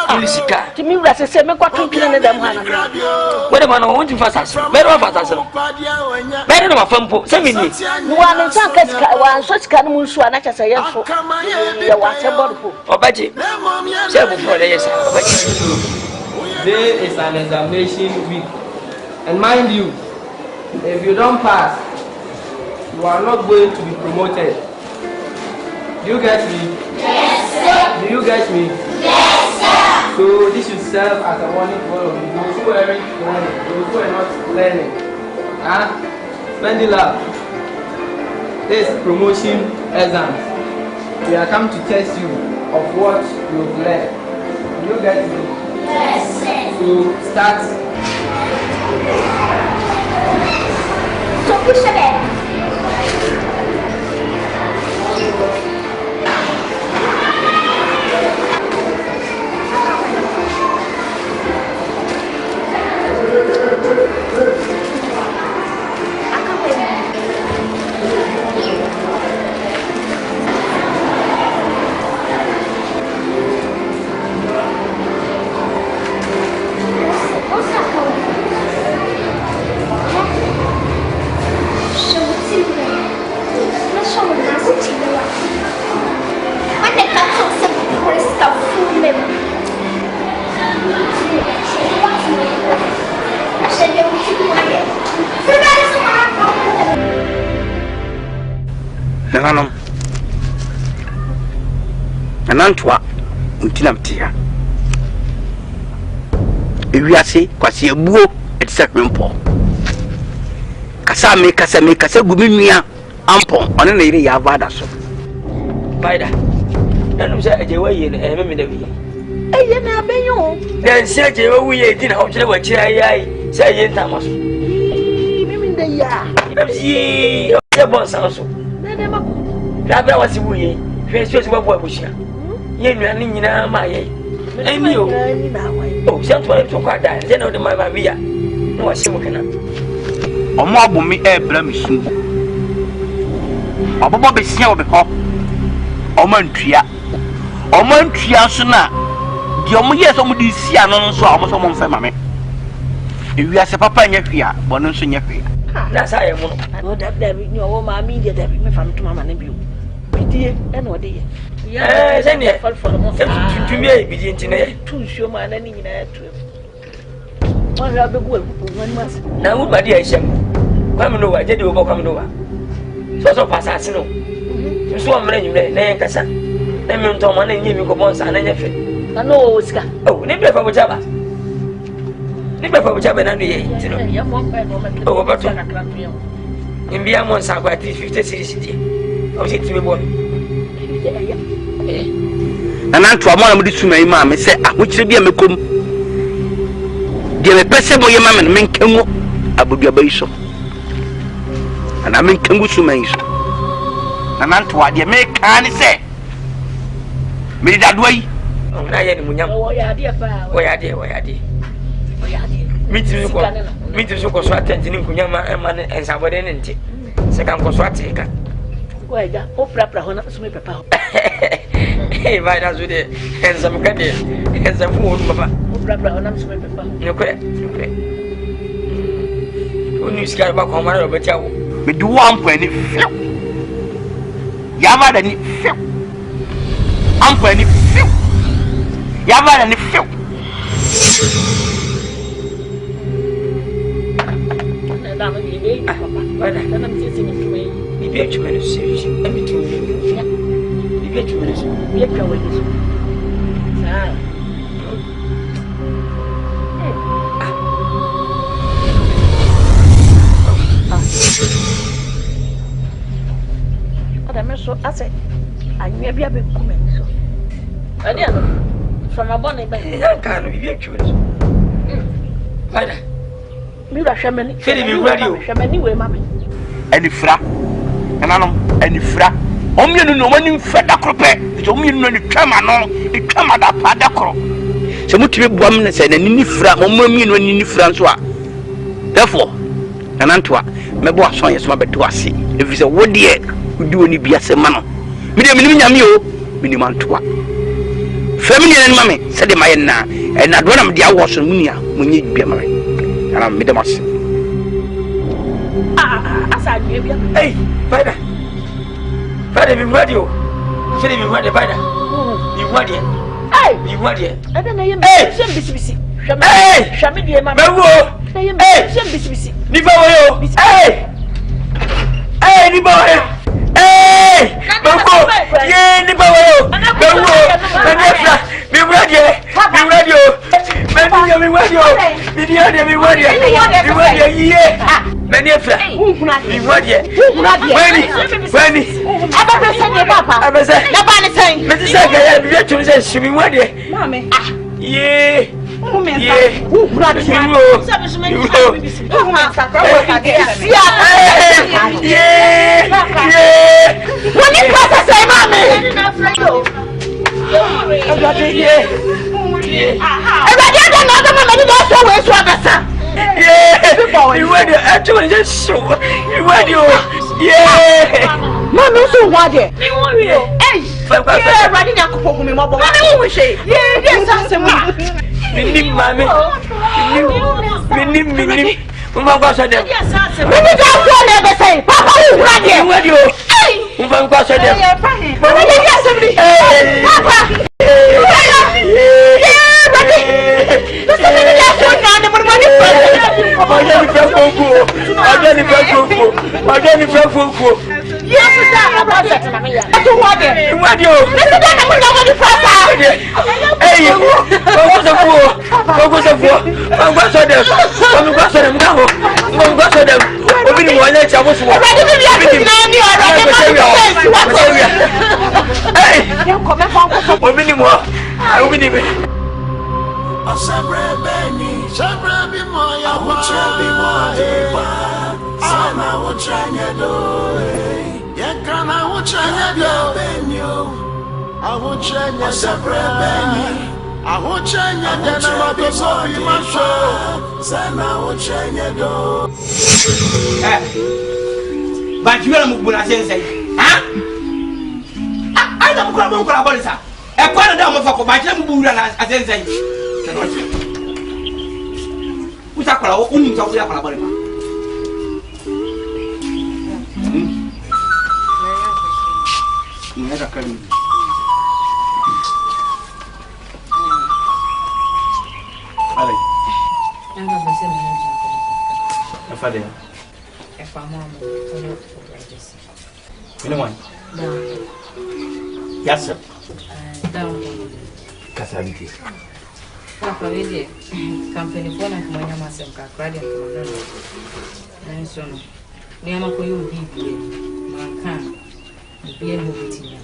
Unisika. To me, that's the same. What can kill them? What am I wanting for us? Better of us. Better of a fumble. Send me. One in some case, one such can move so much as I am for the water. Or budget. Several for the yes. Today is an examination week. And mind you, if you don't pass, you are not going to be promoted. Do you get me? Yes, sir. Do you get me? Yes, sir. So this should serve as a warning for those who are learning, those who are not learning. Spend it up. This promotion exams. We are come to test you of what you've learned. Do you get me? Yes, sir. So start. So push it. Nanantwa untina mtia ewiase kwase ebuo etisa kwempo kasa guminua ampo one na ire ya avada so baida nanum sa ejewa yi na eme me da wi Eye na abenyo dan si ejewa wi ye di na ho kire wa kire ayai sa ye ntama so mimi nda ya yi o bon sanso nene ma dabra wasi wi ye hwe si o bo abushia ye nua ni nyina ma ye eni o o se to kwa da ze na o de ma mi ya no wa shimu kana omo abumi ebra misu abobo be sia obe ho omo ntua so na di omo ye so mo di sia no so omo so mo mfa mame ewiase papa nya hwia bono so nya hwia That's how I want. No, that there be no mammy, that me from to Mamma Nebula. Pity and what day. Yes, and yet, for the most to me, begin to two show man any in that trip. One rather good, one must. Now, my dear, come over, did you come over? So pass, no. You saw a man, you may Nkansah. Then you told me, you go once and anything. I know, Oscar. Oh, never for whichever. Never for whichever, and oh, but in the amount of 50 cities, I was it to me, boy. And I'm to a man with my mamma said, I wish to be a mecum. Dear person, your mamma, men came up above your base. And I mean, can go to me. And I'm to what you make, can say. Me that way. Oh, I had him. Why are they? Me too, so go swat and Kunyama and somebody in it. Second go swat take. Why, oh, Papa, who not sweep papa. Hey, why does it? And some candy and some food, Papa. Oh, Papa, who not sweep papa. No, correct. When you scare back home, I will tell you. Me do one penny. Yama than it. I'm penny. Yama than it. I'm teaching it to me. Be very serious. Everything be very serious. Be a coward. So I said, I may be a big woman. So I didn't from a bonnet, but I can't be actually. You are shaman, Philip, radio, anyway, mammy. Any fra, and I know any fra. Only you know when you fed a croppet, it's only you know the camera, the camera that padacro. So much you woman said, and any fra, or women when you Francois. Therefore, an Antwa, my boss saw your swabber to us. If it's a wood yet. Do any be as a man. Medium minimum to what? Family and mammy said my na, and I don't have the hours of Munia when you be married. And I'm Midamas. As I gave you, hey, Father, be radio. Philip, you want the Father. You want it. Hey, you want it. I don't know. Hey, hey, Shammy, dear mamma. Hey, hey, hey, hey, hey, Boko! Yeah, the boy! Boko! Be ready! Be ready! But you are not say, huh? I don't know about this. A quarter down of a battle, I say, who's a color? Nega kami. Ale. Anga bese me na. Afade. E fa mo mo. Ono progress. Anyone? Da. Yes sir. Da. Kasabiti. Papa wewe company phone na kumanya masem ka kwadi kwa ndono. Na nso no. Ni ama ko yo bibi. Manka. Bibi no bitina.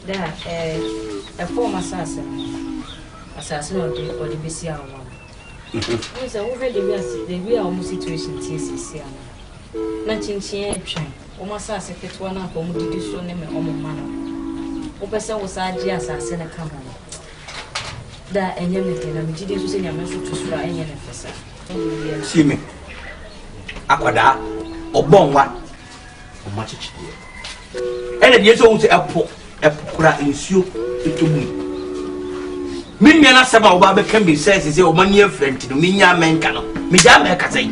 Da form assassin no de besi awo. We say we dey be as dey be our situation TCC ana. Na chinchin etwen. O ma assassin ketwa na ko mu didi so ne me o mo ma no. O pese wo sa agi assassin na ka ho. Da enye me de na me gidi so se nyame so tusura enye ne fesa. Sime. Akwada obonwa o ma chichide. Ene de so wo se epokura nsuo etumu. Minya na sema oba be kan be say o mani afrent no minya menka no me ja me ka sai.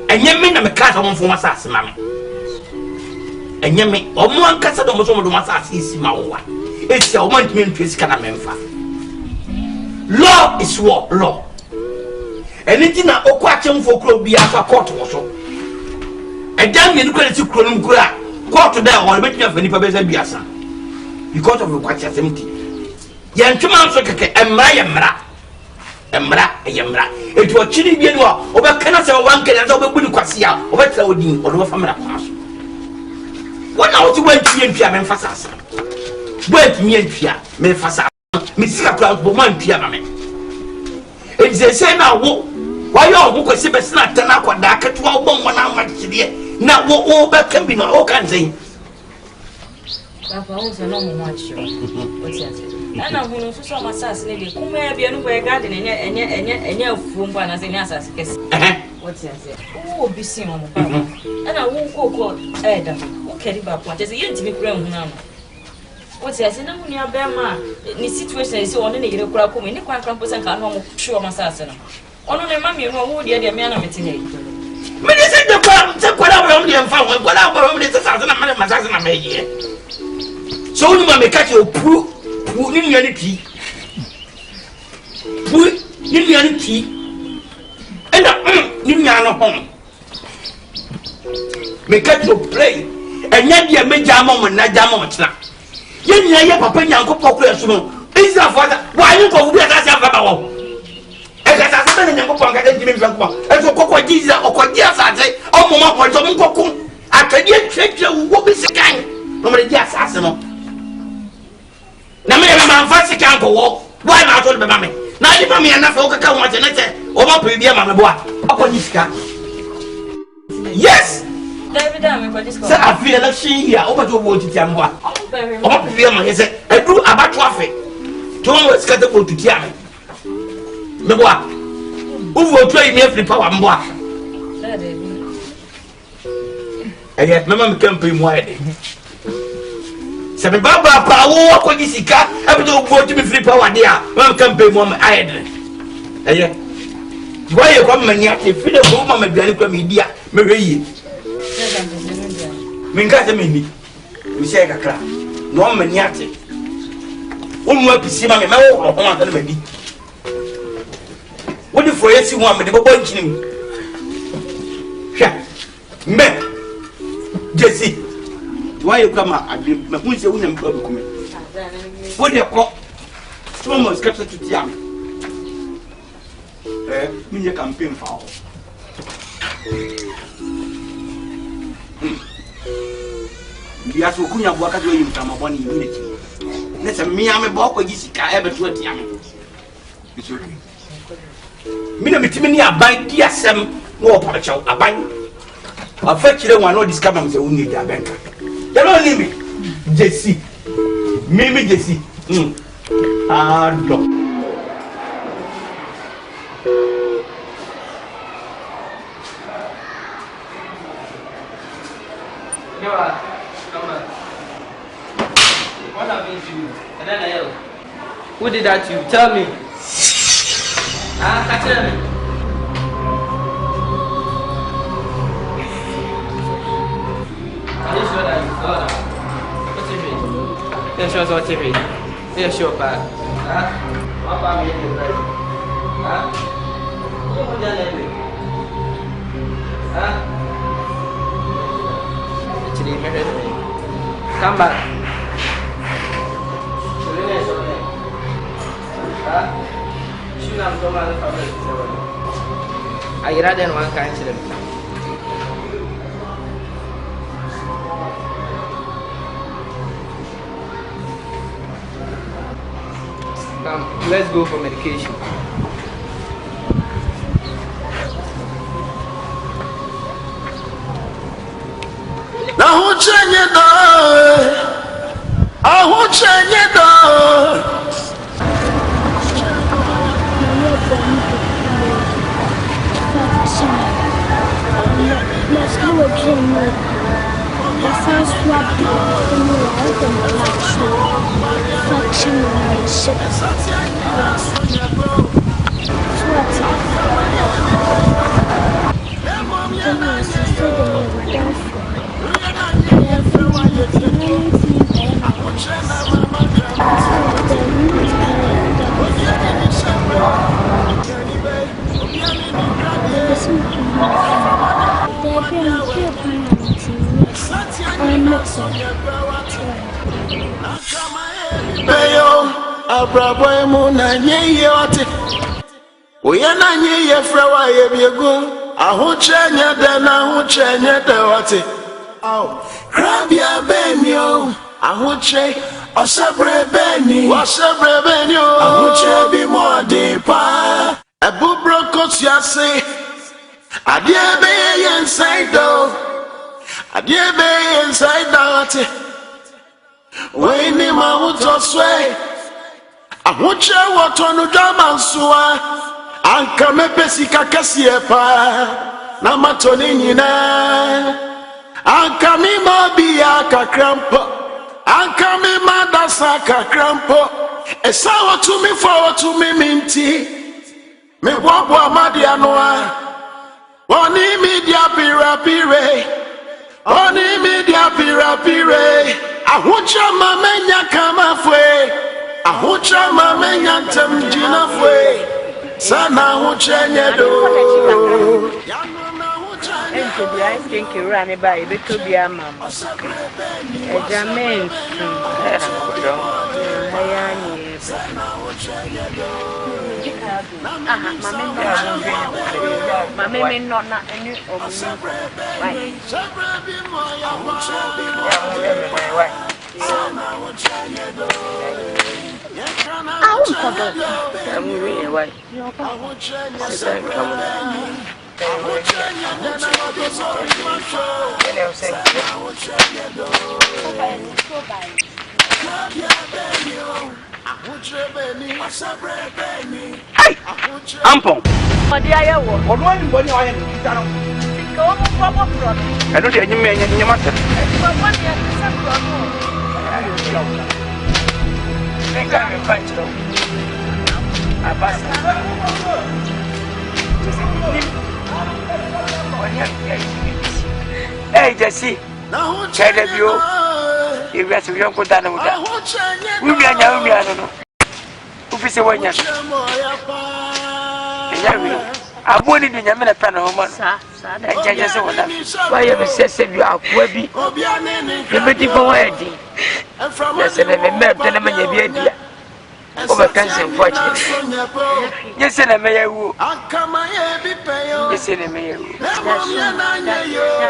Enye me na me ka so mo fo masase ma me. Enye me o mo ankasa do mo so mo do masase isi ma wo wa. Esi o man timi ntwe sika na memfa. Law is war, law. Anything na okwa chemfo kro bi afa court wo so. Edan me no kwale ti kro no kura. Court there on bet me afani pa be say biasa. Because of the kwacha 70. Yantuma so keke emra. Etu ochiri bi no oba kana se wan kana se obebu ni kwase a obetra odin odo famra kwa so. Wona wo ti wantie ntwa me mfasasa. Wantie ntwa me mfasasa. Me sika kura bo man ntwa ma me. Eje se na wo wayo wo kwase be sina tana kwada aketwa wo bon wana amakide na wo be kan bi no o kan zai. Papa o se no mo ma chi. O ti ase. Ana hunu so so masase ne de kuma bia no boy garden enye afumbo ana se ni asase kesi. What you say? Oh, be seen on the papa. And I won't go Eda. Who carry back what is it to be grown now? What you say? No, when you are Bema, the situation is on any crack, any quite campus and can't show my assassin. Only mammy, who dear the man of it today. Minister, the problem, take whatever only and found whatever only the assassin and my assassin I made here. So you may catch your proof, who in reality. Who in reality. And you know home. Make it to play. And yet you make Jamon and not Jamon. Yen papa yanko popular sumo. Is that father? Why you go with us? And that's a certain young punk at Jimmy Franco. And so Coco Jesus or Cordias, I say, oh, Mama, for some cocoon. I can yet check you what is a gang. Nobody just ask them. Now, my fancy can't go walk. Why not told the mammy? Now, you mammy enough for Coca once and I say, oh, my previous mamma boy. Upon this car. Yes. Sir, I feel like she here over to watch it. I'm one. Oh, I said, I do about traffic. Tomorrow is scattered to Tiam. Memoir. Who will try me every power? And yet, Mamma can't pay more. Seven Baba power, what is he car? I don't go to be free power, dear. Mamma can't pay more. I had. And yet, why you come and yet, if you don't go, Mamma, media, Marie. Minkasa mimi misheka kra no maniate unwa pisima me mawo ho anta na badi wodi for yesi ho amede bobo nchinim hwa me jesi why kama ade me hunse wunya mpa bukume wodi ko so sketch to tiam minye campaign fa Biaso kunya bua ka do yim tama boni ni neki ne se mi ame bo ko gisika e beto atiam it's okay mina mitimi ni aban di asem no opa chaw aban afa kire wan no discover me se unye di abenka ya no ni mi jesi mimi jesi do What happened to you? And then I yelled. Who did that to you? Tell me. Tell me. Are you sure that you Yes, sure, TV. Yes, sure, pa. What you come back. I rather than one kind of them. Come, let's go for medication. Now who change it though? Oh, who change it though? Let's go again. The first one from the light and faction and ship. Abrabo mu na nyeye ote oye na nyeye frawa ye biego ahochenya de na ahochenya de ote aw krabia benyo ahoche osabre beni o ahoche bi mo de pa ebubro kotiase adie be inside out when ma uto sway ahoche wotonu damansua anka mepesi kakasie pa na matoni nyina anka mi mabia kakrampo anka mi madasa kakrampo esawo to me forward to me minti me bobo amadi anoa oni media pirapire oni media pirapire ahoche mamenya kama fwe ahocha mamenya ntamjina fwe sana ahoche do ento bia skenke rane ba e beto bia mam ejamen ayani sana ahoche do mame no na enu omu why Ampon. What do I want? What do I want? I don't hear you in your matter. Hey, Jesse. Tell you, if you have to go down with that. We be a no. Who is a one? I wanted in a minute, Panama. I just want that. Why ever says you are Kwabi? You're ready for wedding. Yes, and I met the name of your idea. Over Kansas, fortune. Yes, and I may woo. Yes, and I may woo.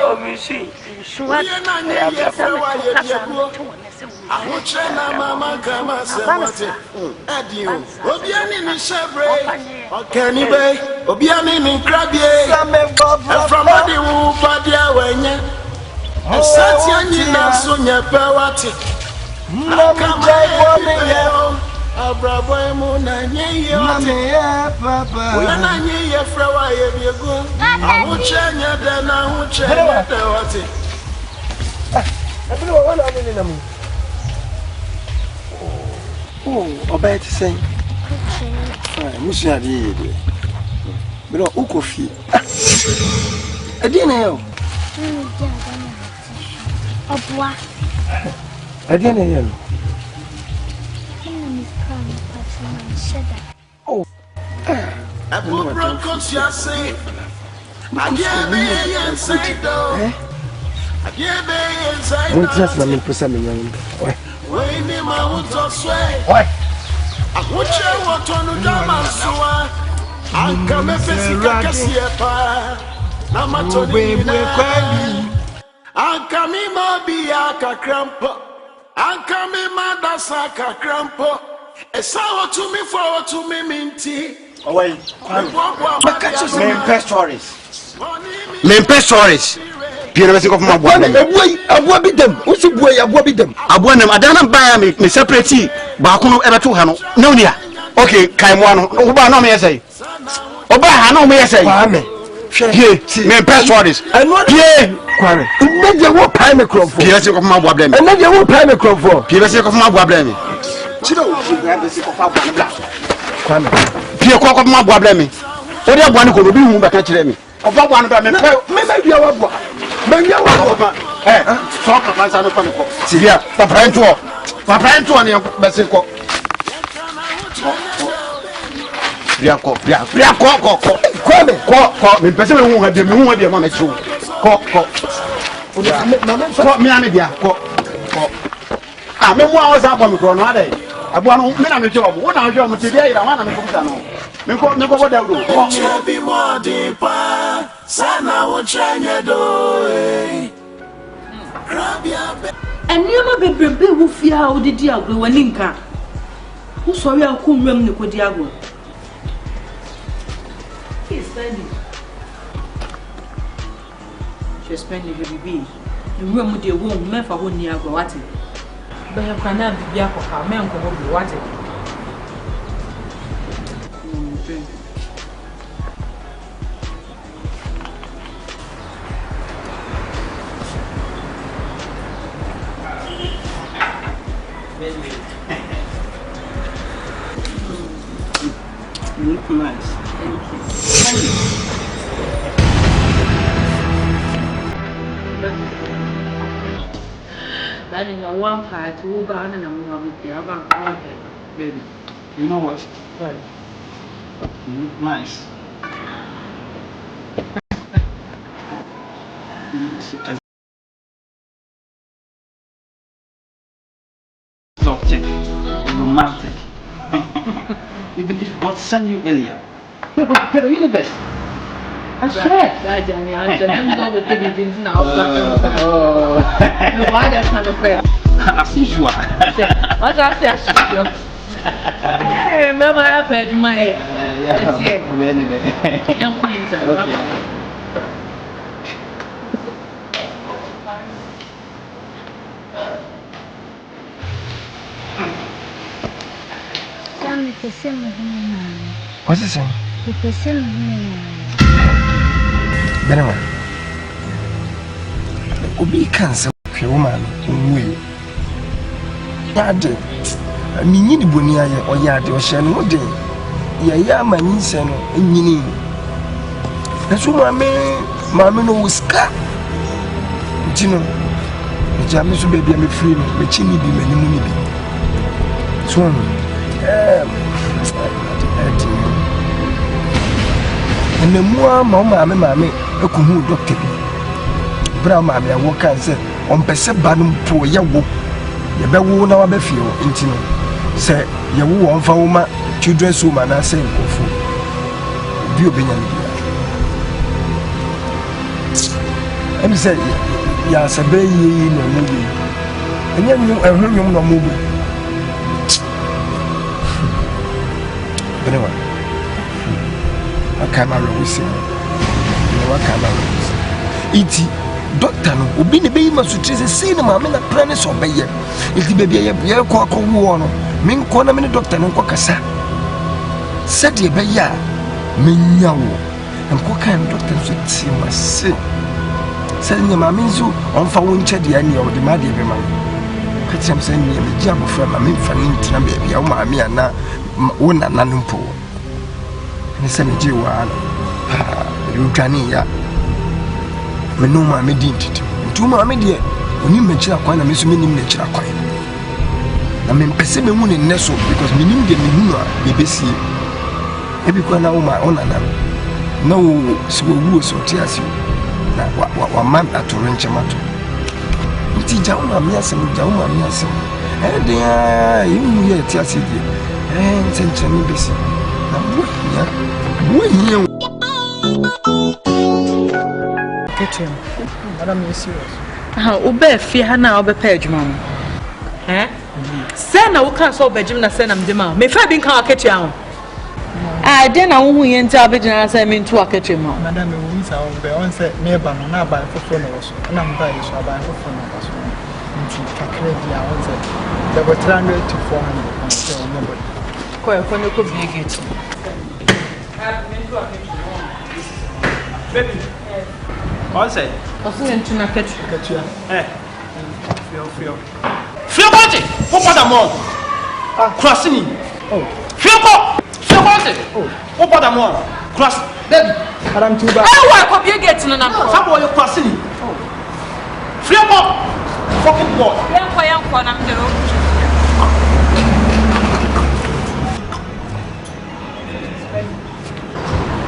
Oh, you see. Ahochena mama kama semate adio obiani ni shebre okani be obiani ni krabie from body wu body awenya esati anyina so nyepe wate kama ye abrabo emu na nyeye papa we na nyeye frawa ye biego ahochenya de na ahochenya de wate abilo wala amene na mu. Oh, ọba ti sẹ́yìn. Musu adi yeye de. Bro, uko fi. Adi na yo. Obwa. Adi na yo. Montress na mimpusa minyangu. Oi. Oi. Akwuche wotonu jama suwa. Anka mefesi kakasie pa. Na matoni na kweli. Anka mi mabia kakrampo. Anka mi madasa kakrampo. Esa wotumi fo wotumi minti. Oi. Mempe stories. Pierre Messi of my boy. Abua bidem. Usi boy abua bidem. Abua nem adana buy me separate Bakuno ever to Hano. No near. Okay, Kaimwano. Oba no me say. Oba Hano me say. Kwame. Mempe stories. And what Kwame. Maybe you won't pay me crop for. Pierre of my boy. And maybe you won't pay me crop for. Pierre of my boy. Chido. Kwame. Pierre of my boy. What do you want to do? But catch me. Of one of them, maybe you are what? Maybe you are eh, talk of my son of Panico. See here, the friend to my friend to any Bessico. Call me, person who had been moved your money to call me. I'm was up on the corner. I want to make a job. What are you today? I want to make a Nko what do? Chebi modi pa sana wo chanye do. Eniema bebrebe wo fia wo didi agwe wani nka. Wo sori akonwam ne kodi agwe. He's spending. She spending baby. Nwam de wo mefa ho ni agwe wate. Be he kana bibia koka me nko bo wate. You look nice. Thank you. That is a one part, 2 gone, and I'm going to have a Baby, you know what? What? You look nice. Exotic, romantic. Even if God sent you earlier. Pero you're the best. I swear. That Johnny, I don't know the things now. Oh, why that's not a prayer? As usual. What I say? Hey, remember I had my head. What's he saying? Benema. Obi kansa hwe woman onwe. Yade. Minyi ni boni aye oyade o hye no de. Ye ya manyi se no enyini. Naso mame no wuska. Ntino. Ejame so bebia me free no, me chini bi manimu ni bi. So and the more mamma, a cool doctor. Brown mammy, I walk and say, on Pessa Banum to a young woman. You better now be feel intino. Say, you won't for my children's woman, I say, go for. Do you be and say, yes, a bay in a movie. And then you are no movie. Anyway. Camera we say no camera iti doctor no obi ne be ma sutre se say na ma me na plan so be ye iti be ye ko wo no me nko na me doctor no nko kasa said ye be ya me nyawo nko kan doctor so ti ma se said nye ma me nso on fa wo nche de ani o de ma de be ma ka tiam se nye me ji abofra ma me fa ni ntina be bia wo ma me ana wo na nanumpo Nisa me jiwa Rutani ya Menuma me dinti Ntuma me die Oni mechira kwa na mesu meni mechira kwa Na me mpese me mu ne neso because me nim de me hu a bebesi ebi kwa na uma ona na no so wu so tiasi na wa man atorenche mato nti ja uma miasem de yimu ye tiasi di ntenche ni besi na buhia Ketchen madam is serious ube fi ha na obe pa adwuma mo say na wo kan so obejim na say na mdema me fa bi kan aketchi ahụ de na wo hu ye nti abegina say me ntu aketchi mo madam me wi sa on be on say me ba no na ba fofo na wo so na mba yi so ba fofo na ba so nti kakra dia on say the go 300 to 400 on say on nobody ko ne ko bi gate me ntu aketchi baby all say osu me ntu na aketchi Feel about it. What about the mall? Crossing. Oh. Feel about it. Oh. What about the mall? Cross. Baby. Madam Tuba. Why come you get no na? Some boy you crossing. Oh. Feel about. Fucking boy. Yanko na mdero.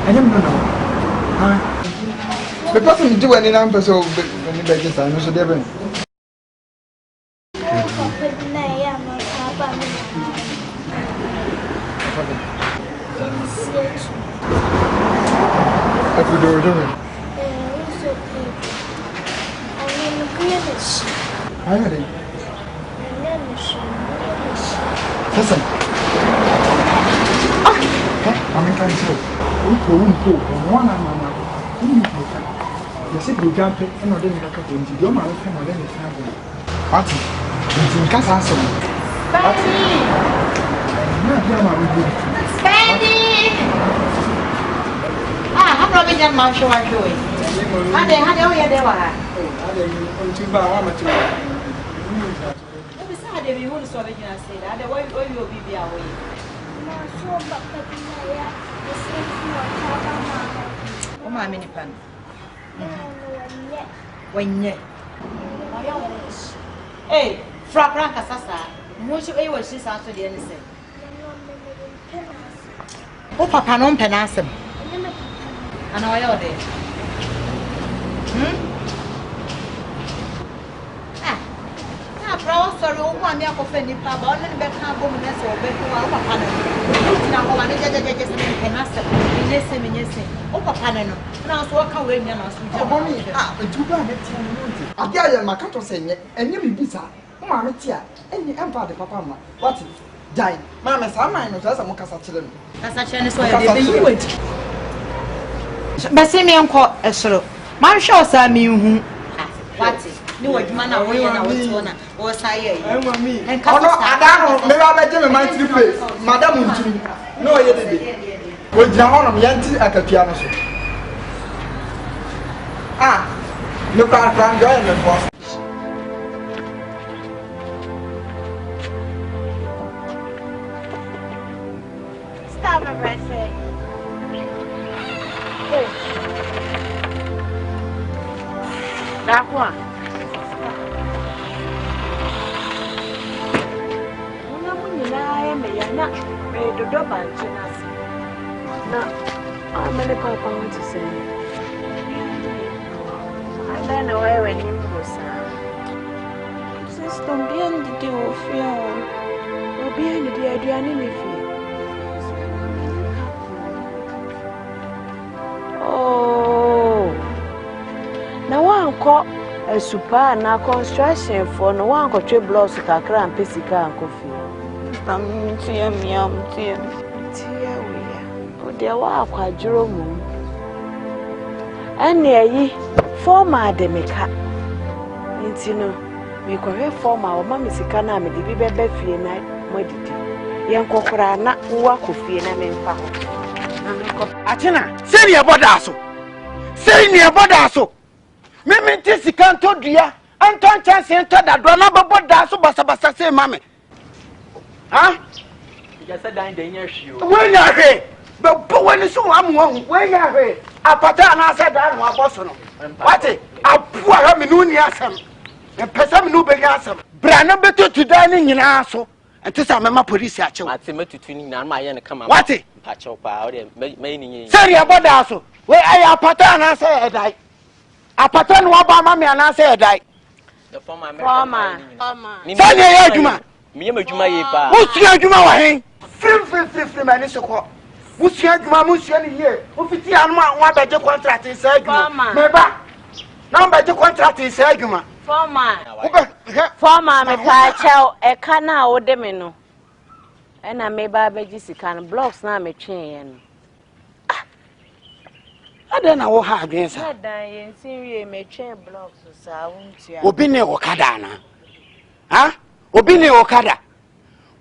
I don't know. The person do any number so when you just I know so there. Aku do it. I had it. Listen. I'm in Nkansah. Umpo. One mama. You see you jump and no then like a you don't know come on then it's not. What? It's in Nkansah. How Robin and Marshall are doing? How they were. On two bar, one or two. Besides, they will so they can say that the way you will be away. Oh, my mini pan. When yet. Hey, Fra Branca Sassa, most of you she's after the innocent. Oh, Papa, non penasem. I know you're there. Bro, sorry, one year of any pub, only back home, or back to our Papa. Now, one is just a master. Listen, oh, Papa, now so come with me and ask me. Too bad. I tell you, my cattle saying, and you be bizarre. Mamma, tia, and you empire the Papa. What is dying? Mamma, some I know that's a Mocasa children. That's a Chinese way you went. But see me uncle, a sort of my show, Sammy, who what is no man away and I was one or say, and come on, I don't know, maybe I my three place, Madame. No, you did. With John Yanti at the piano. Look at Frank Ghanaian boss. Stop it, Brett. That one. I am a not made the door by Chinas. Now, how many Papa want to say? I don't know where when you go, sir. Sister, behind the day of fear, or behind the day, I do anything. Oh, now one call a super na construction for no one could trade blocks to Kakra and Pesica and coffee. Tia, we are. There were Kwadwo moon. And near ye, former de meka. Intino, me correct former or Mammy Sikana, me the baby fee night, Modity. Young Cocra, not walk of fee and I'm in power. Atina, say near Bodaso. Say near Bodaso. Mimi Tisikan to dear, and turn chance enter that Donaba Bodaso Basabasa say, Mammy. Huh? Just a dine the shoe. When you're here, but when it's so I'm one, when you're here, I put on I said that my boss. What it? I poor Raminuni Assam, and Pesam no Begasam. Brana better to dining in Asso, ante sa mema police achew ate metutu ni na ma ye ne kama wate pachew pa o de me ni seri aboda so we aya apata na say edai apata no aba ma me na say edai the former sani ya adwuma me yema adwuma ye pa musu adwuma wa hen fim mani sokọ musu adwuma musu ni ye ofiti anu wa beje contract say adwuma me ba na beje contract say adwuma Former me pa chao e kana wo de me no e na me ba beji sika no blocks na me twen ye no ada na wo ha adwen sa dan ye nsinwie me twen blocks sa wontua obi ne okada na ha obi ne okada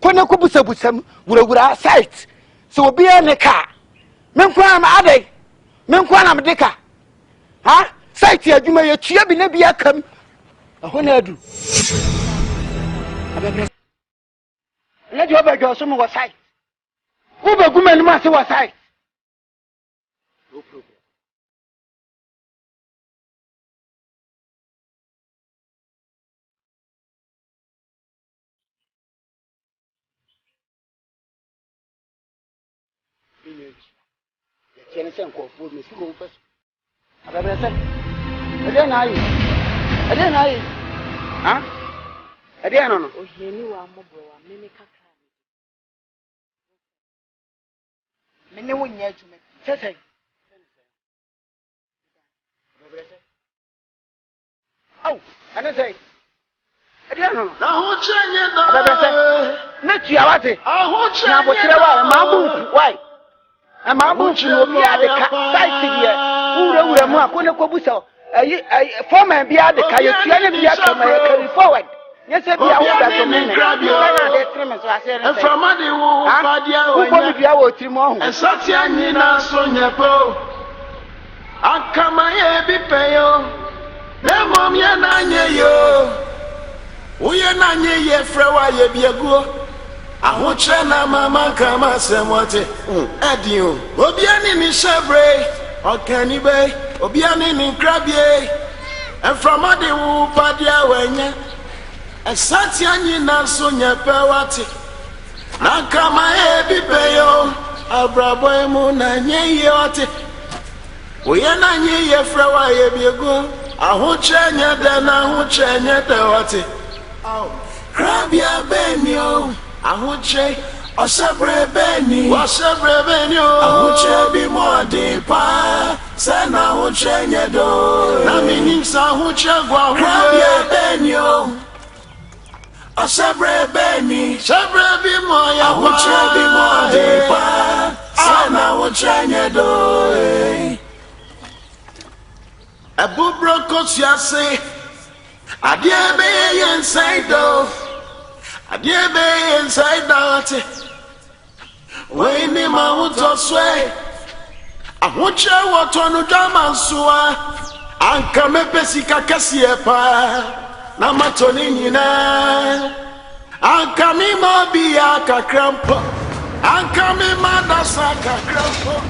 kone ko busabusam wurawura site so obi ne ka menkwa ma adai menkwa na me de ka ha site adwuma ye tua bi na bi akam ahona adu abebe le jo be jo so mo wasai wo be guma ni ma se wasai no problem village ya tiene sen ko fu mi si mo fa abebe se ede na ayi ha ede no oheni wa mobro wa meme kakra mene wo nya adwuma sese au ana sei ede no na ho chenye da abebe na tua wate aho chenye na bokyere wa ma buntu wai ama buntu no bi ade ka site die wura mu akone kobusa ayi former bi ade ka ye tua ne bi aka ma ye carry forward yes be awo da to me na de treme so asere e from ade wo fadia wo ko bi awo tiri mo ho esati anyi na so nyepo akama ye bi peyo na mom ye na nye yo uye na nye ye frewa ye bi aguo ahoche na mama kama semote adio obi ani ni shebre okani be obi ani ni krabie and from ade wo fadia wanya esati anyi na so nyepe wate na kama e bi peyo abrabo mu na nye ye wate uye na nye ye frewa ye bi aguo ahoche nye de na ahoche nye de wate krabia benyo ahoche osebre beni ahoche bi mo de pa se na ahoche nye do na minim sa ahoche gwa krabia benyo osebre beni sebre bi mo ya ahoche bi mo de pa se na ahoche nye do abubro ko siase adie be ye inside do adie be inside out we ni ma wuto swe ahoche woto no dama soa anka mepesi kakasi epa na matoni nyina anka mi ma bia kakrampo anka mi ma dasa kakrampo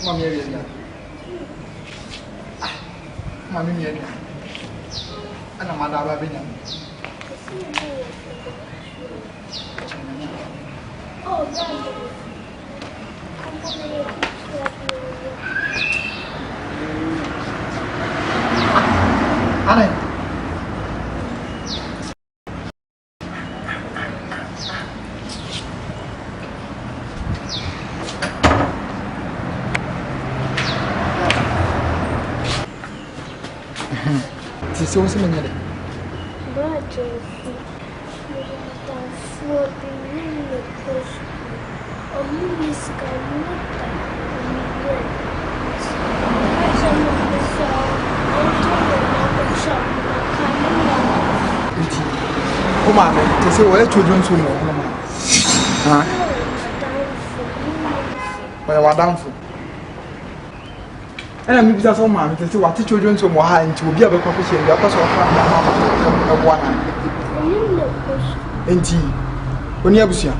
Mami ya. Mami ya. Ana madaba benya. Oh, Ana. Se você me nele. Boadi. Tá foda em depois. O música luta. Mas eu não pessoal. Eu tô no chão. Como é? Você olha tudo junto no como é? Vai lá dar And I'm busy so much to see what the children so more high to be able to appreciate your person of one. And tea. When you have seen.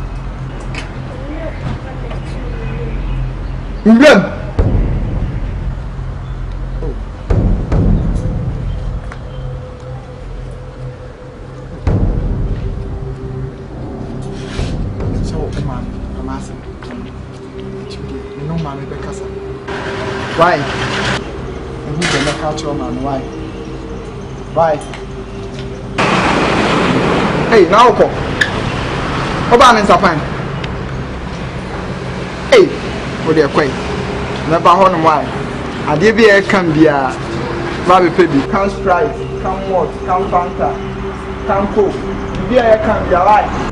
Why? And who's the cultural man? Why? Why? Hey, now come. How about in Japan? Hey, what are you quite? Never heard why. I did be a can be a Rabbi Pebby. Come Sprite, come what, come Fanta, come Coke. Be a can be alive.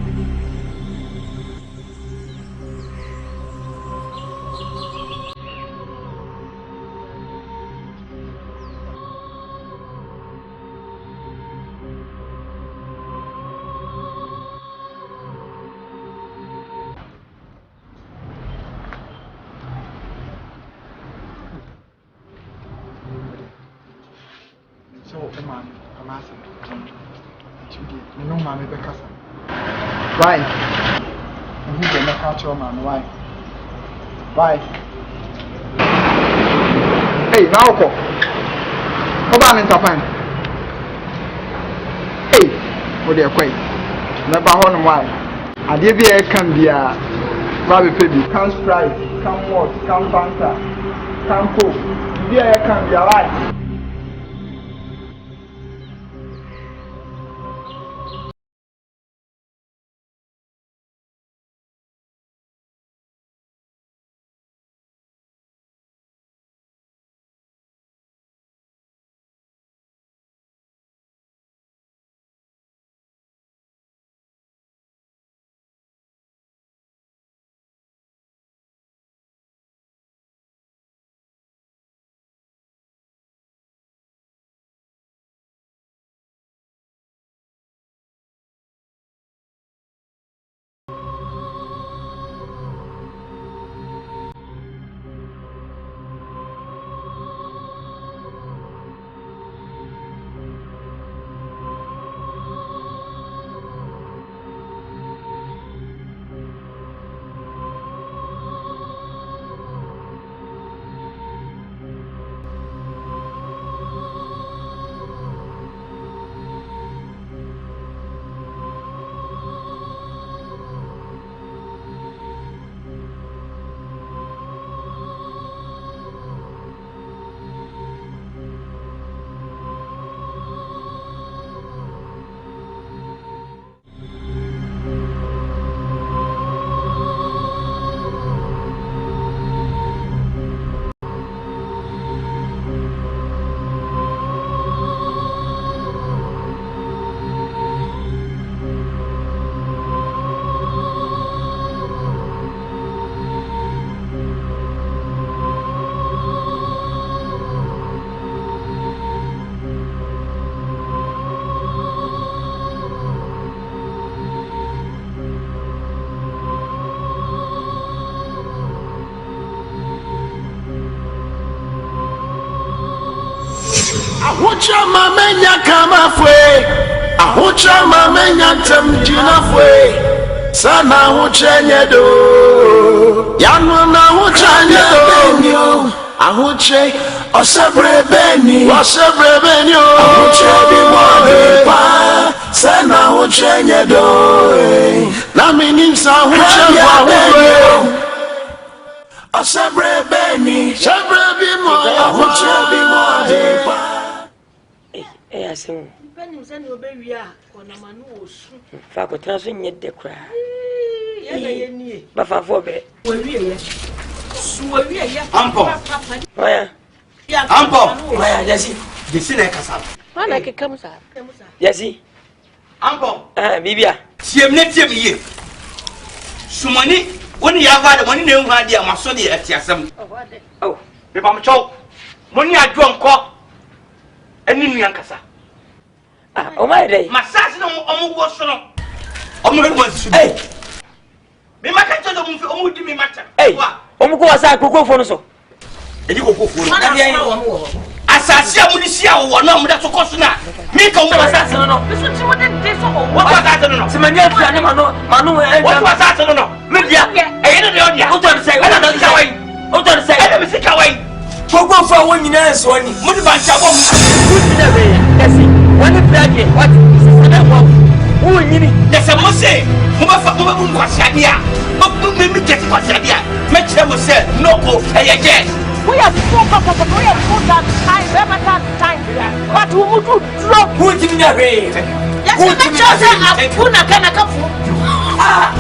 Why? And who's the cultural man? Why? Why? Hey, now come. How about in Japan? Hey, what are you quite? Never heard why. I did be a can be a Rabbi Pebby. Come Sprite, come what, come Fanta, come Coke. Be a can be alive. Ahocha mamenya kama fwe, ahocha mamenya temjina fwe, sana ahocha do, yanu na ahocha nyedo, ahoche osebre beni, ahoche bimwade pa, sana ahocha nyedo, na minimsa ahocha wawo, osebre beni, ahoche bimwade pa. Asem panim se ne obewi a kona manu osu fa ko tan so nyede kra ye na ye nie ba fa fo be wawi ye su wawi ye ampo oya oya jesi na kasa mana ke kamusa yesi ampo bibia tiem ye sumani woni ya va de moni na hu ade amaso de atiasem oh be ba mcho moni adwo nko eni nu Nkansah o my day masasi no omo wo so no omo no su eh me maka to do mu fi omo di me mata wa omo ko wasa akoko fo no so edi ko fufu no na dia asase amunisia wo na mo da so koso na mi ka mo asase no biso ti mo de so wo asase no se manya fia ne manu wo asase no me dia e ne de odia o to say o to say wai o to say e me sika wai gogo fa wo nyina so ni mo de ba ncha bo mo ti na be kasi woni praje what se na wo wo nyini de se mo se mo ba fa mo ba bu kwasade a me get kwasade a me kire mo se no ko eyeje we are full that time every time but who would drop who give me a way yes me chose akuna kana kafu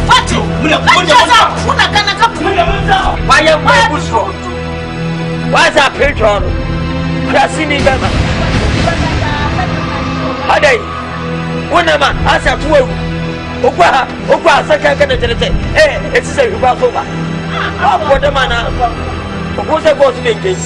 what una kana kafu why am I busro what's a patron krasini bema adai una ma asa tuwe ogwa asaka kana terete etise yuba so ba apo de mana ogose boss nge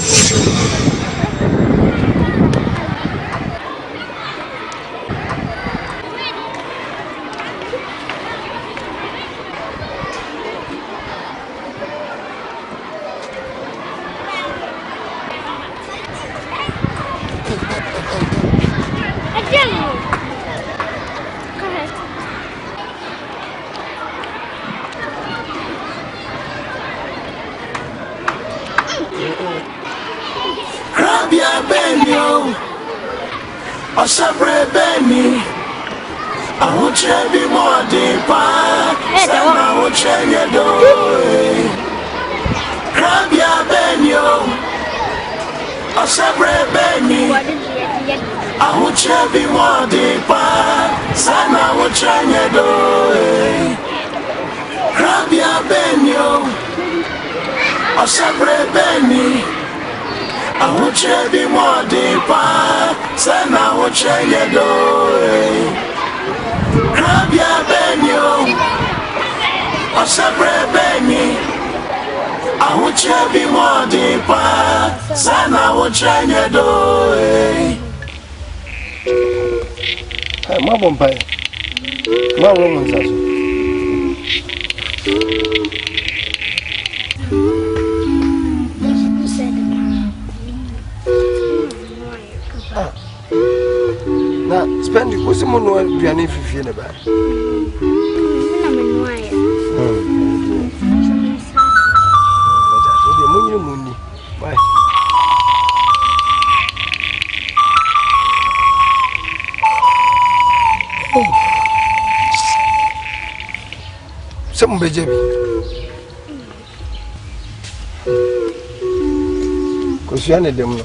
Sekyere Beni, AHOKYERE bi Boadi pa, sana AHOKYERE do. Sekyere Beni, Sekyere Beni, AHOKYERE bi Boadi pa, sana AHOKYERE do. Sekyere Beni, Sekyere Beni. AHOKYERE bi Boadi pa, sana AHOKYERE do. Sekyere Beni, Sekyere Beni, AHOKYERE bi Boadi pa, sana AHOKYERE do. Hey, ma bompai. Ma wo mo nsaso. Na spend it was mo no aduane fifie ne ba. Na me no aye. So de mo nyine mo ni. Bye. Some bejebi. Ko suane dem no.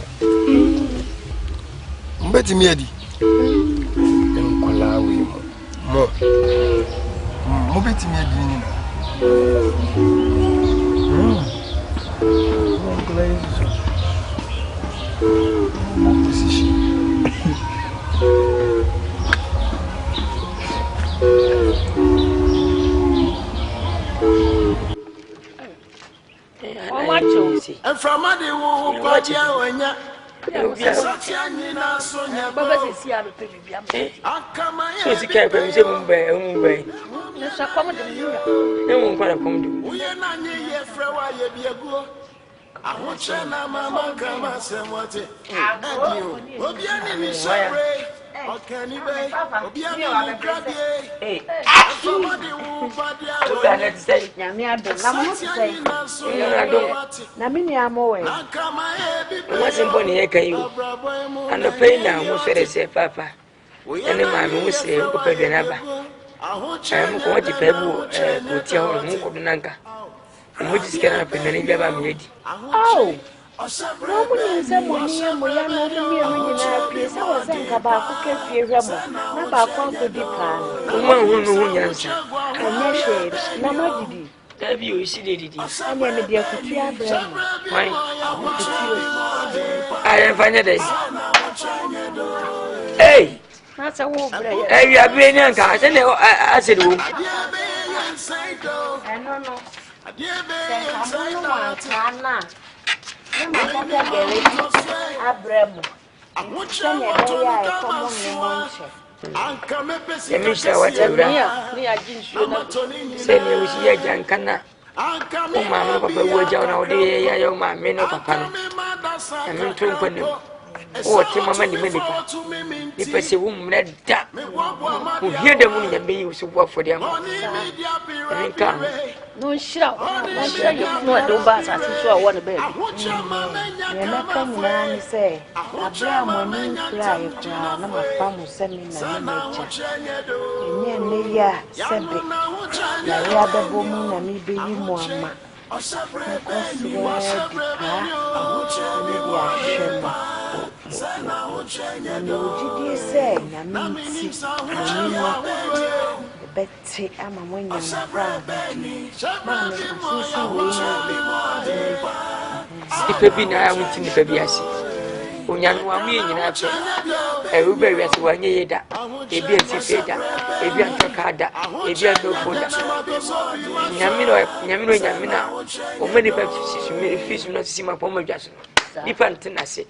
Mbeti miedi. Enkola we mo. Mo beti miedi ni. Enkola yeso. Mo position. And from Adi who Kwadwo wenya. Baba se si abe pebi bia. So si kai kwa mse mumbai. No sa komo de mura. Ne mo kwa na komo de. Uye na nye ye frewa ye biegu. AHOKYERE na mama kama semwate. Obiani ni share. Okani be. Obiani ni grabie. Somebody who Kwadwo. Nyame adom na mo say. Na me ni amo we. Mo se mboni ye kai o. Ano pe na mo fere se papa. Ene ma mo se ko pe de na ba. Mo ko ti pe bu ko ti ho mo ko nanka. Mo ji skera pe na ni bia me di. Oh. No mo ni se mo ni mo ya no mi e mo nyina pie se wo se nka ba ko ke fie hwe mo. Na ba ko ko di pa. Mo hu no hu nyansa. Anya hwe na ma didi. Dabi o isi de didi. Anya me de akutu abra mo. Why? I fanya dai. Hey. Na se wo bra ya. Eh ya bi ni anka se ne asedi wo. No no. Se ka mo no wa kana. Na ma ka gere abra mo. AHOKYERE ya e komo ni mo nche. Emisha wachebra. Ni ajinsu na. Se ne usi ya jankana. O ma mo papa wo ja na ode ya yo ma me no papa no. I'm not going to oh, Timama, if I say woman, that who hear the woman and be used to work for them. And come. No, shut up. You know, don't pass as you saw one baby. You're not coming on, you say. I blame when you cry, no more farm send me nature. And me, ya, send it. The other woman and me be you more. Betty, I'm a winning proud. If I went in the baby, when young woman in after a ruby as 1 year, a BNC, a Biancada, a Bianco Foda. Yamina, or many fish not see my poem just. If I'm Tennessee.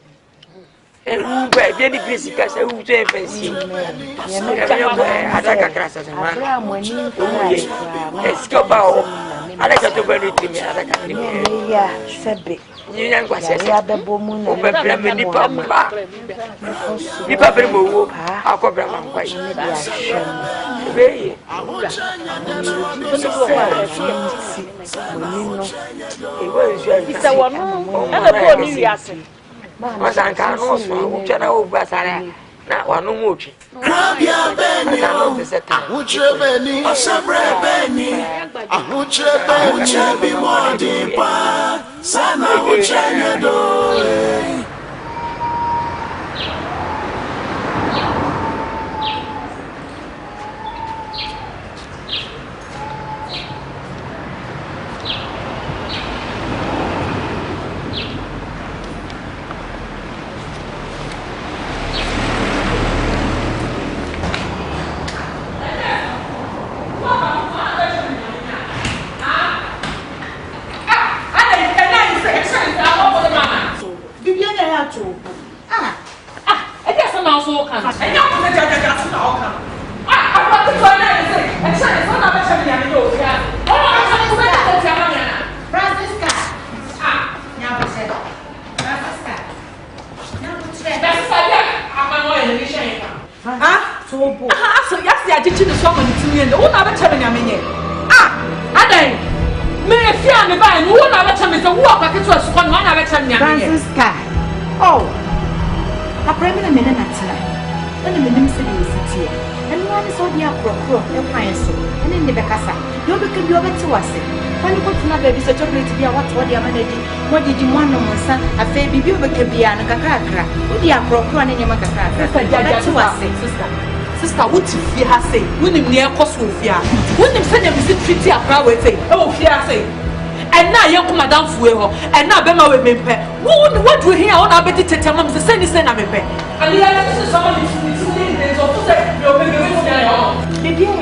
And where very busy because I would say, I like a grass as a man. When you escobar, I like to bury to me. I like a Sabby. You young was a woman over Bramini Papa. The Papa move, I'll go Bram quite. Very. It's a woman, and a pony. Mas I can't also turn over Sara. Now, one no more. Crabia Benny, Ahuche Benny, Asabre Benny, Ahuche be more deeper. Sana Ahuche do. What did you want on son? A baby, you can be an Akakra. Would you appropriate any Makaka? Sister, what if you have said, wouldn't near Coswofia? Wouldn't send a visit treaty a crowd with say, oh, fiancé. And now young Madame Fuego, and now Bema with me. What do you hear on our betty to tell them the same is a pay? And the other is someone is also say, you're baby, I'm a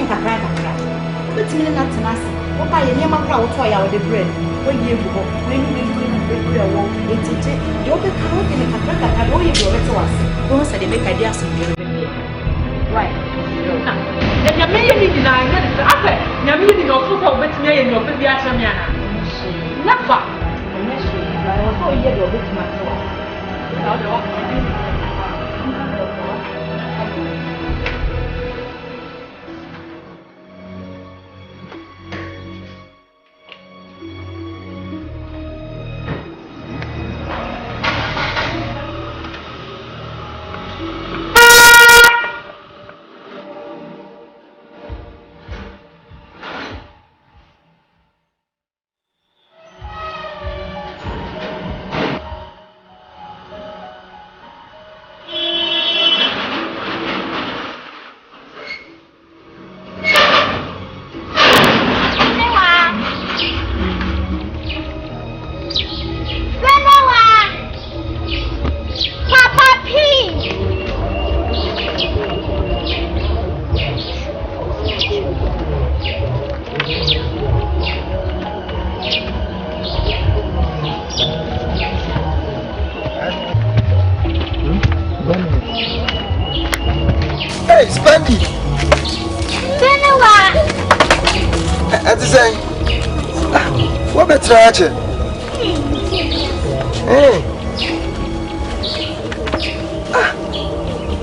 but me not to us. What by a name of crowd toy out the bread? When you go, when you walk, you'll be covered in a crack and all you do to us. Don't say they make ideas of you. Right. And you're maybe denying it. You're meeting your foot of me and your baby Ashamiana. Never. I was so yet your bit myself.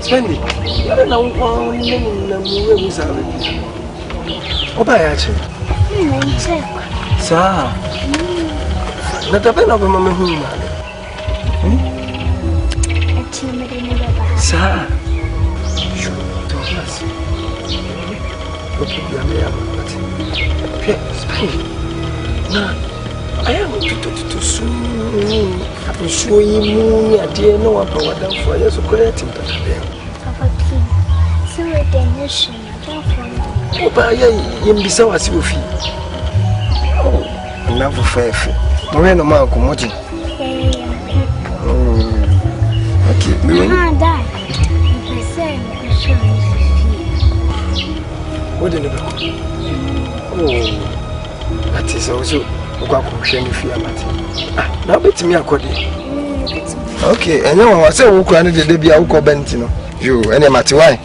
Spending. I don't know one name and we was already. Oba yache. Sa. Na tabe na mama hu ma. Sa. Thomas. Okay, ya me ya mati. Spending. Na I am to soon. I'm sure you dear no one for them for years of creating that. Papa King, so the nation, oh, but I am beside you. Oh, never fair. Moreno Marco Moji. Okay, me. What did you Oh, that is also. Now bet me according. Okay, and you want to say who can the be a who bentino. You any matter why?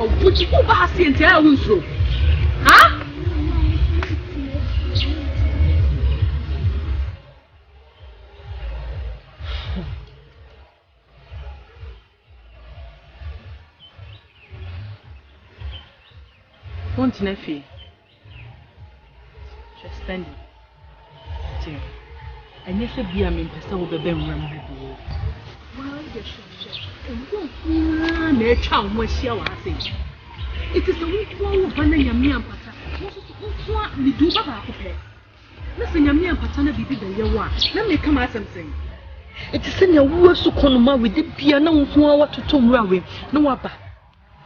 ma wuchi ko ba asiente a wunso ha Won't nefi. Just spend it. And yes, be a mean person will be them run. Well, the shop. No child was your thing. It is a week one of banning your mean pata. What we do about it? Nothing your mean patana be the year one. Let me come at something. It is in your worst conoma with the piano who are what to turn away. No upper.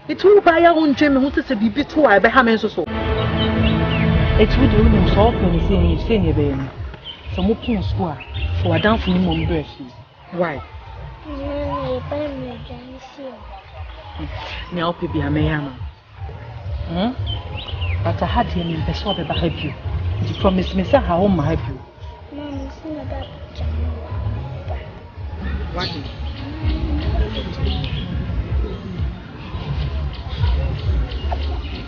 It will buy our own dream who is a bit too I behind so. It would do them so when you say your baby. Some open square for a down from him birth. Why? Now, Pibby, I may am. But I had him in Pessoa to help you. You promised me, sir, how home I help you. What?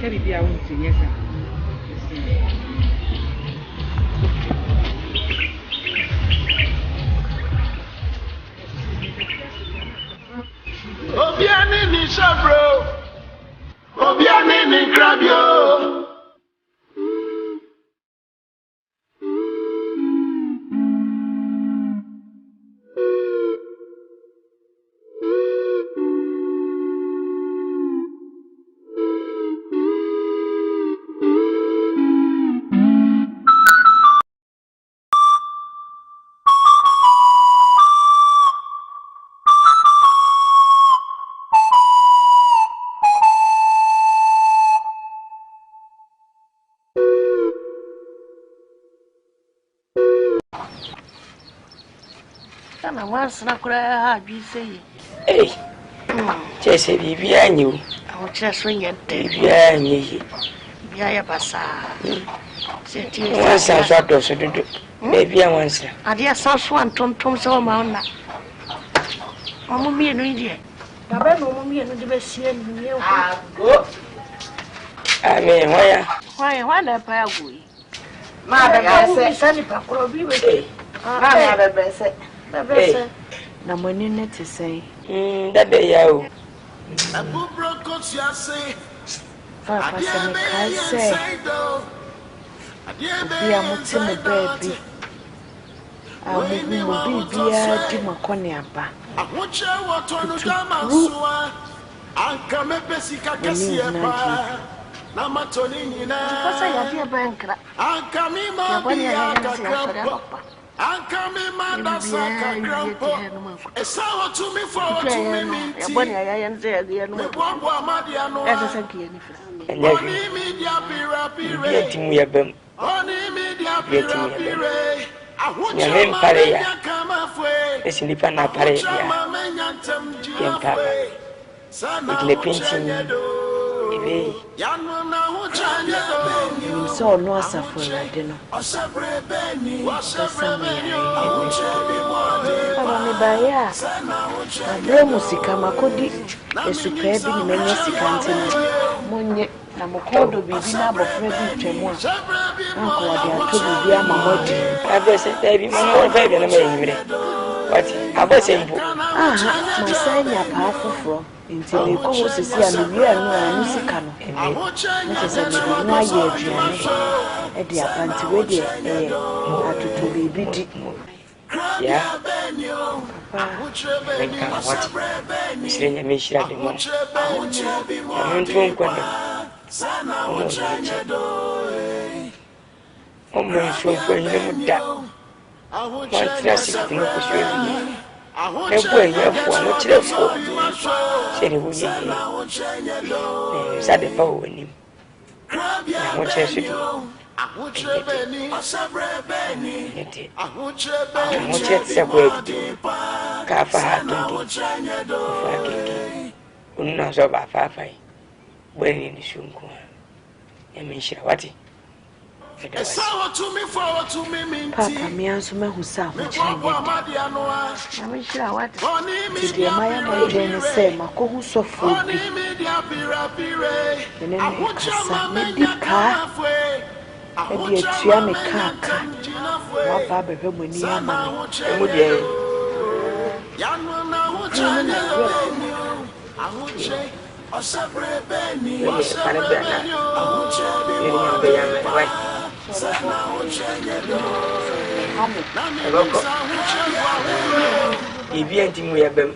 Can be a winter, yes, sir. Obiani ni sabro, Obiani ni grabio. Once na kura be say, eh, just a behind you. I will just ring it behind ye. Biaya Bassa. Once I shot us to do, maybe I once. I dear sauce one tom so mauna. Mamma mia, no idiot. Mamma mia, no the best here. Go. I mean, why not pay a wee? Madam, I said, Papa, be with me. Madam, Hey. Na money net to say. That day, yo. A book broke, you say. Papa, I say. Be a mutin baby. I will be a Dimaconia. I want you to Gamasua. I come a Pessica Cassia. Namatoni, because I have your bank. I come in my Ankami madasaka grandpa. Esawa to me for 2 minutes. When I am there, the end of Madiano. As a Sekyere. And every media be to me a bum. Only media be I want you to come halfway. It's in the pan of Paris. With the painting. So no suffer dinner. Baya. I musica makodi a superb in many cantina. Monye Namokodo be dinner of Freddy Tremor. Uncle, I told you, Mamma. I was a baby, my baby, and a baby. But I was simple. My son, you're powerful from. Until they go to see a new musicano. It is a new year, a dear panty ready, to be bitty. Yeah, what? Miss Rena Misha, the one. I went to almost when you that. One classic thing was really. Everywhere you have for much left for. Said it was sad the power in him. What I should do. I want you to separate. Kafa had to do. Unna so ba fa fa. When in the shunko. I mean, Shawati. Papa, me answer me who saw which I wish I what to be my mother say, my co so food. And then Nkansah, maybe car, maybe a triame car, what Baba when you are man. If you ain't we have them,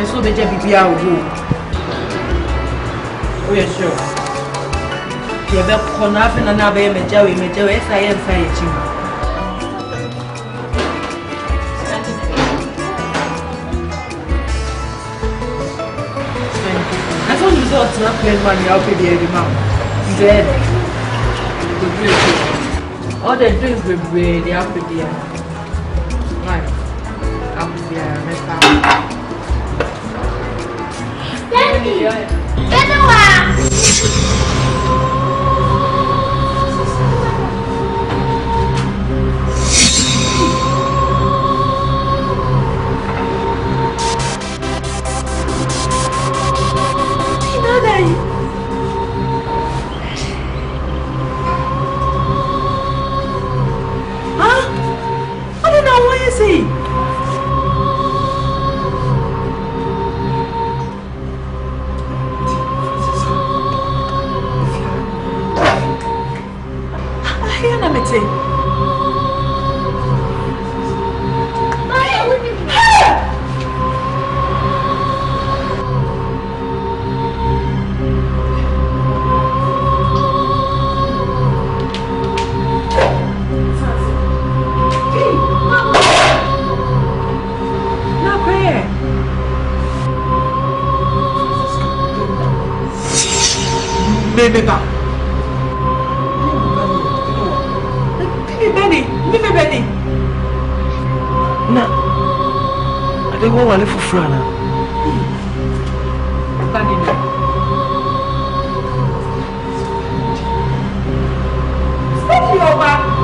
so the JBP oh, yes, sure. You have gone up and another image. I am saying. I told you not to spend money out with the amount. Dead. All the drinks will be the out with the right. Up with the I don't know what you see. Benny. Na, I don't want to for Frana. Stop you over.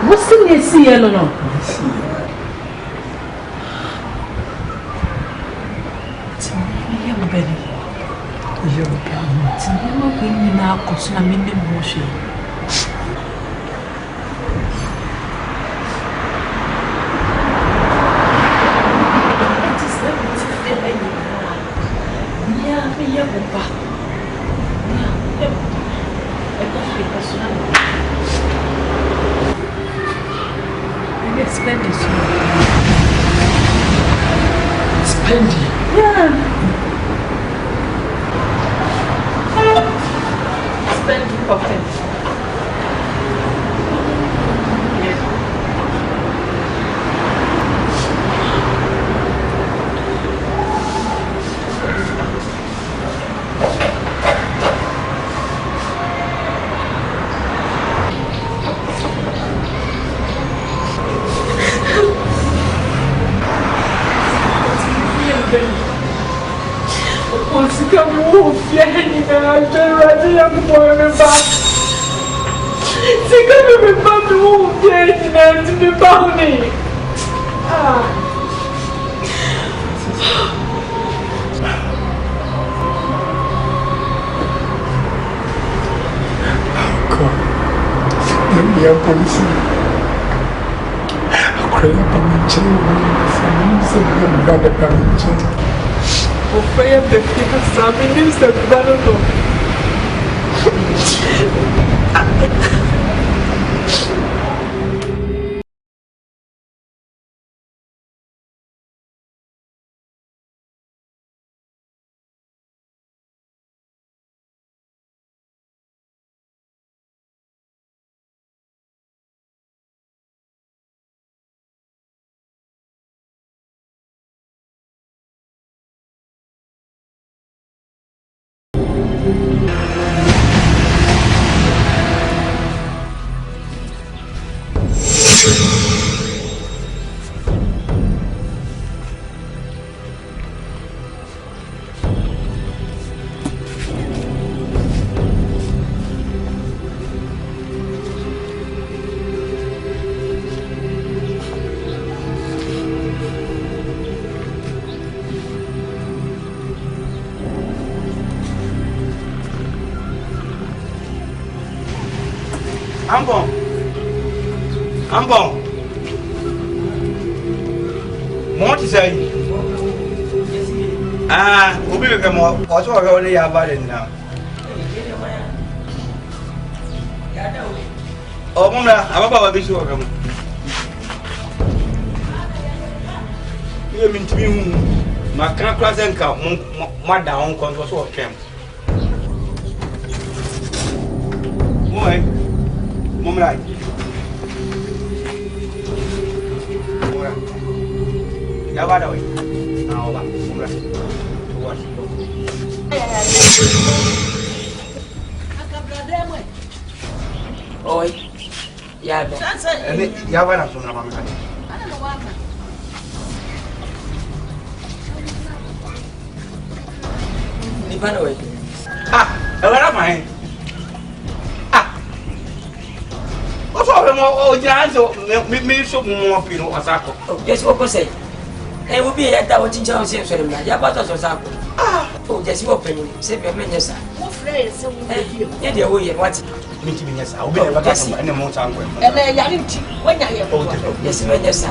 What's in the sea? No. Tinema kwenye na kusuna mimi mmoshi. Spending. Yeah. Spending often. Yes. Ambon. What is it? Obi be mo also wa woni ya ba de na. O mo na ababa wa bi so wa mo. Ye min timi hu makra kra zenka mo da on kon so o twem. Moy. Momrai. Ya va rồi. Nào bạn, không ra. Oi. Ya be. Ini ya va na sona mama. Ni pa oi. Era mai. O so mo o janzo mi so mo pino asako. Yes, what ko say? E wo bi ya ta o tinja o se so dem na. Ya ba to so sako. O jesi wo penyin. Se be menye sa. Wo frɛ se wo bi. Ye de wo ye what? Mi ti menye sa. O bi ba ta so ene mo tango. Ele ya ri ti. Wonya ye ko. Yes, menye sa.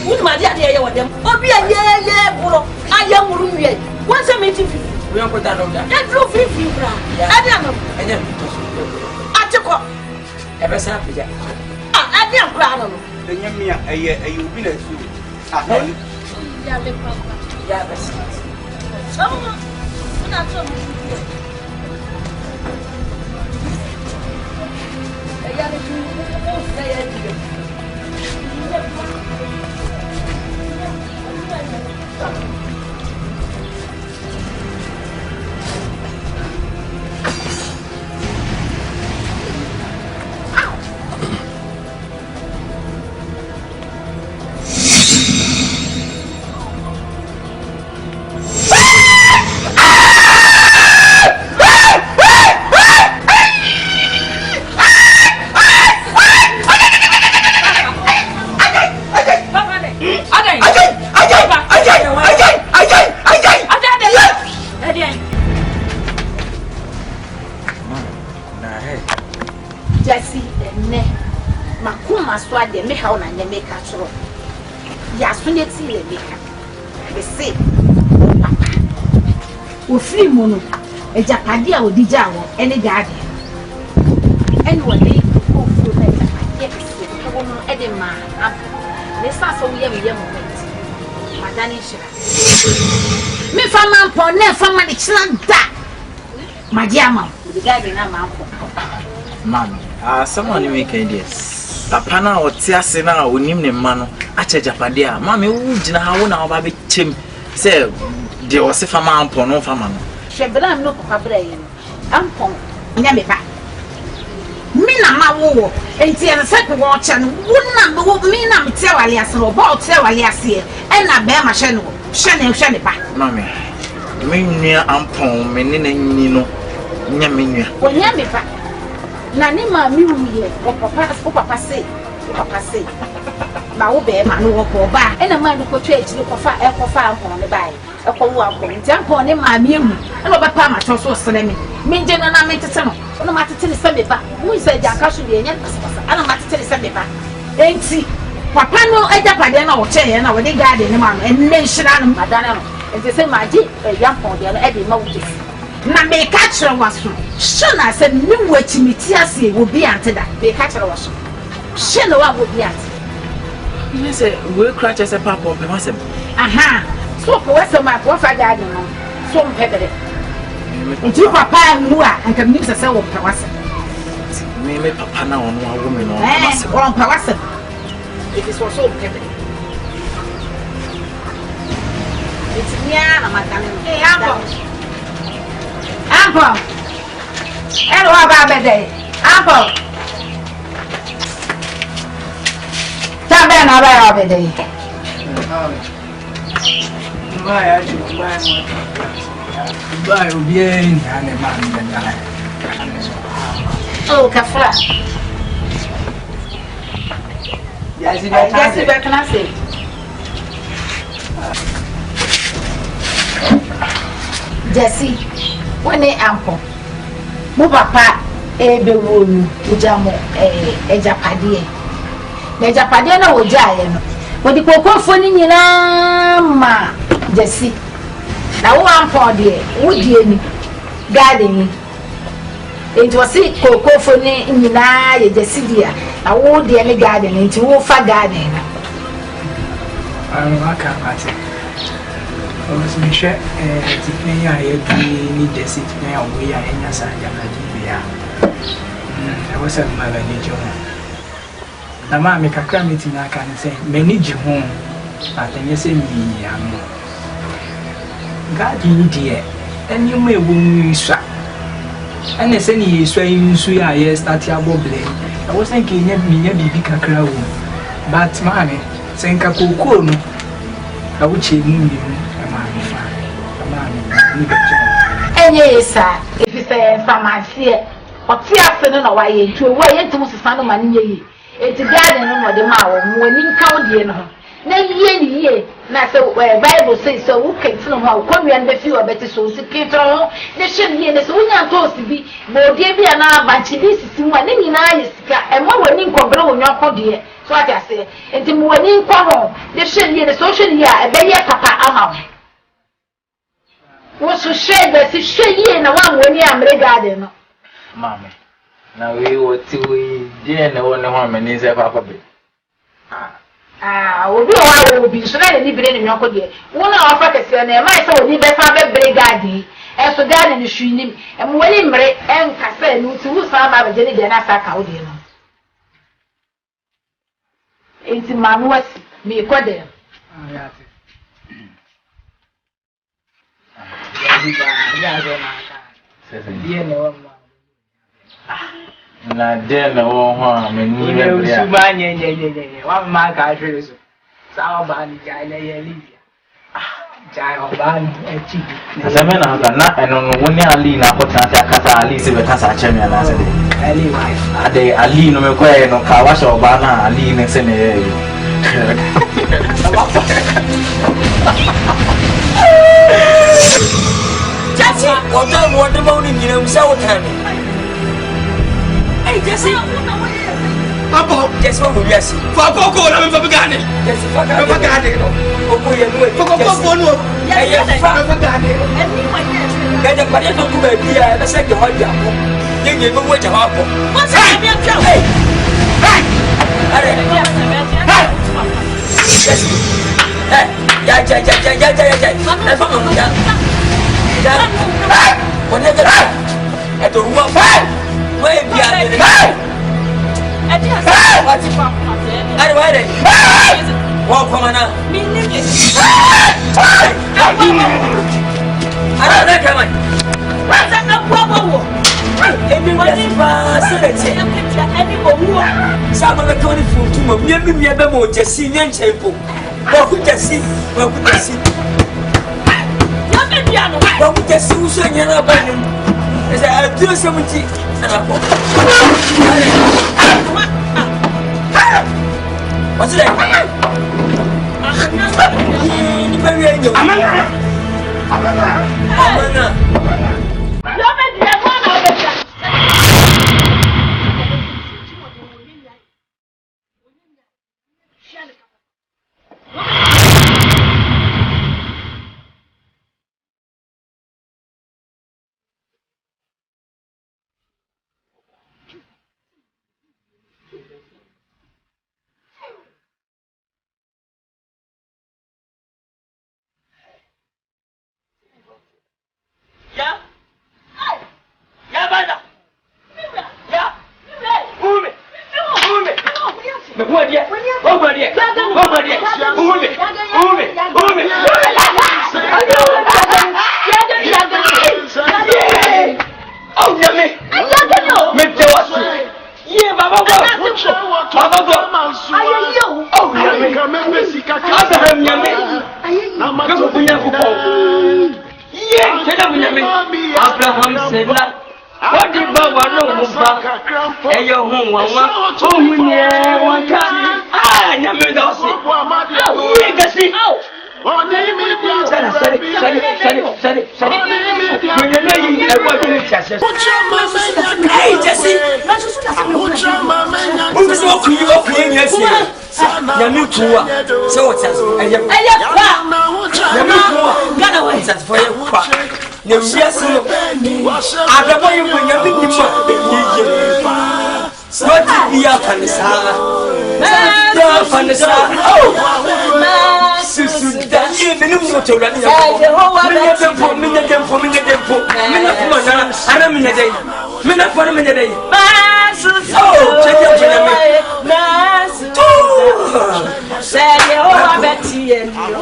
Wo ma dia de ye wo dem. Obi ya ye buro. Aye muru wie. Wo se me ti fi. We on ko ta no da. E dro fi bra. Ade am. Enye. Atiko. Ebe sa pija. Ade am kra no. Enye mi aye obi na su. Ya le papa. Ya basi. Sama. Una to. Ya le tu. Ya le tu. Jesse, ne. Makuma swade me how na nye make atro. Ya sunye ti le make. Be say papa. O free mu no. Ejapade a odija wo ene gaade. Ene wo dey ko fu na ejapade be say ko no e dey ma. Ne sa so we ye moment. Madani shira. Me fama pon na fama de chilanda. Madiama, the guy na mampo. Mami, someone weekend yes. Papa na otiase na onim ne ma no ache japade a mami wo gina ha wo na oba be chem say de o se fama ampo no fama no. Shebra no papa bra yi no. Ampo nya me ba. Mi na ma wo enti en se ko wo che no wo na wo mi na mte wale ase no ba o te wale ase e na be ma hye no hye ne ba. Mami, me nua ampo me ne na nyi no nya me nua. Wo nya me ba. Na ni ma mi wuye o papa say ma wo be ma no wo ko ba e na ma no ko twa echi ko fa ampon ne bai e ko wo ampon nti ampon ne ma mi ehu e no be pa ma cho so sene mi nje no na me tete no no ma tete ne se be ba mu se ja ka so de nya pasapasa ana ma tete ne se be ba enti papa no eja pade na wo che ye na wo de garden ne ma no en ne nhira no madana no enti se ma ji yampon de no e de ma wo jesi na me ka kire waso shona se ni wachimiti ase wo bi anteda me ka kire waso shena wa wo bi ante you say we crash as a papa on pewasem aha so ko wase ma ko fa garden no so mpebere nti papa mu a anka mi se wo pewasem me papa na ono a wo me no wo pewasem it is so mpebere it's nya na madame Ampo. Elo aba bede. Ampo. Tabe na ba bede. Vai acho vai. Vai o bien ane man beda. Oh, kafra. Yasi ba classe. Jesse. Wene ampo mo papa ebe wonu ujamo ejapade na ejapade na wojaye no wodi kokofo ni nyina ma Jesse na wo ampo de wodie ni garden ni enti wose kokofo ni nyina ye Jesse dia na wo de ni garden enti wo fa garden na aka ate os me share tikne ya ye ni Jesse tikne ya wo ya enya sa japade bia I was at my manager. Na ma me kakra meeting aka ne say manage ho atenye say mi amo. God ni die enyu me wo nsa. Ene say ni yesu ayinsu ya ye start ya boble. I was thinking nya bibi kakra wo. But ma me say nka kokoo no. Na wo che mu ni ma me fa. Ma me ni beto. Enye esa if you say pharmacy oti afe no na wa ye ntu wo ye ntum sesa no ma ne ye eti garden no de ma wo mo ni nka wo de no na ye ni ye na se Bible say so wo kenti no ma wo konwia no be fi wo beti so sikitro ne hye ye ne so wonya toast bi bo de bia na banchi bi sisi mu ne nyina ye sika e ma wo ni nkobere wo nyoko de so ati ase enti mo ni nko ho ne hye ye ne so hye ye a e be ye papa ama wo so hye be si hye ye na wa mo ni amre garden no Mami, na we woti we die na wona ho amani se papa be. Obi o obi so na ni bire ni nyoko de. Wona ofa kese na e mai se oni be fa be brigade. E so gane ni hwinim. E mo wani mre enka se ni uti hu sa ba be je ni de na sa ka odi no. Enti manu wasi mi ko de. Ya ti. Ya zo na ka. Die ne wo na de na wo ho amani be bia. Su ba nye wa ma ka hwere so. Sa ba ni ja ile ye libia. Ja o ba ni e chi. Asame na ga na eno no woni ali na ko tan ta kasa ali se be kasa chemi na se de. Ali wife. Ade ali no me ko e no ka wa sho ba na ali ne se ne. Chachi, what do you want to know in you? So, Hey, Jesse. Papa, Jesse, what will you say? For Coco, I'm from Ghana. Jesse, for Ghana. Coco, you're going to go. Yeah, yeah, for Ghana. Get a party to be here. The second one, you give away the harbor. What's that? Hey, hey, hey,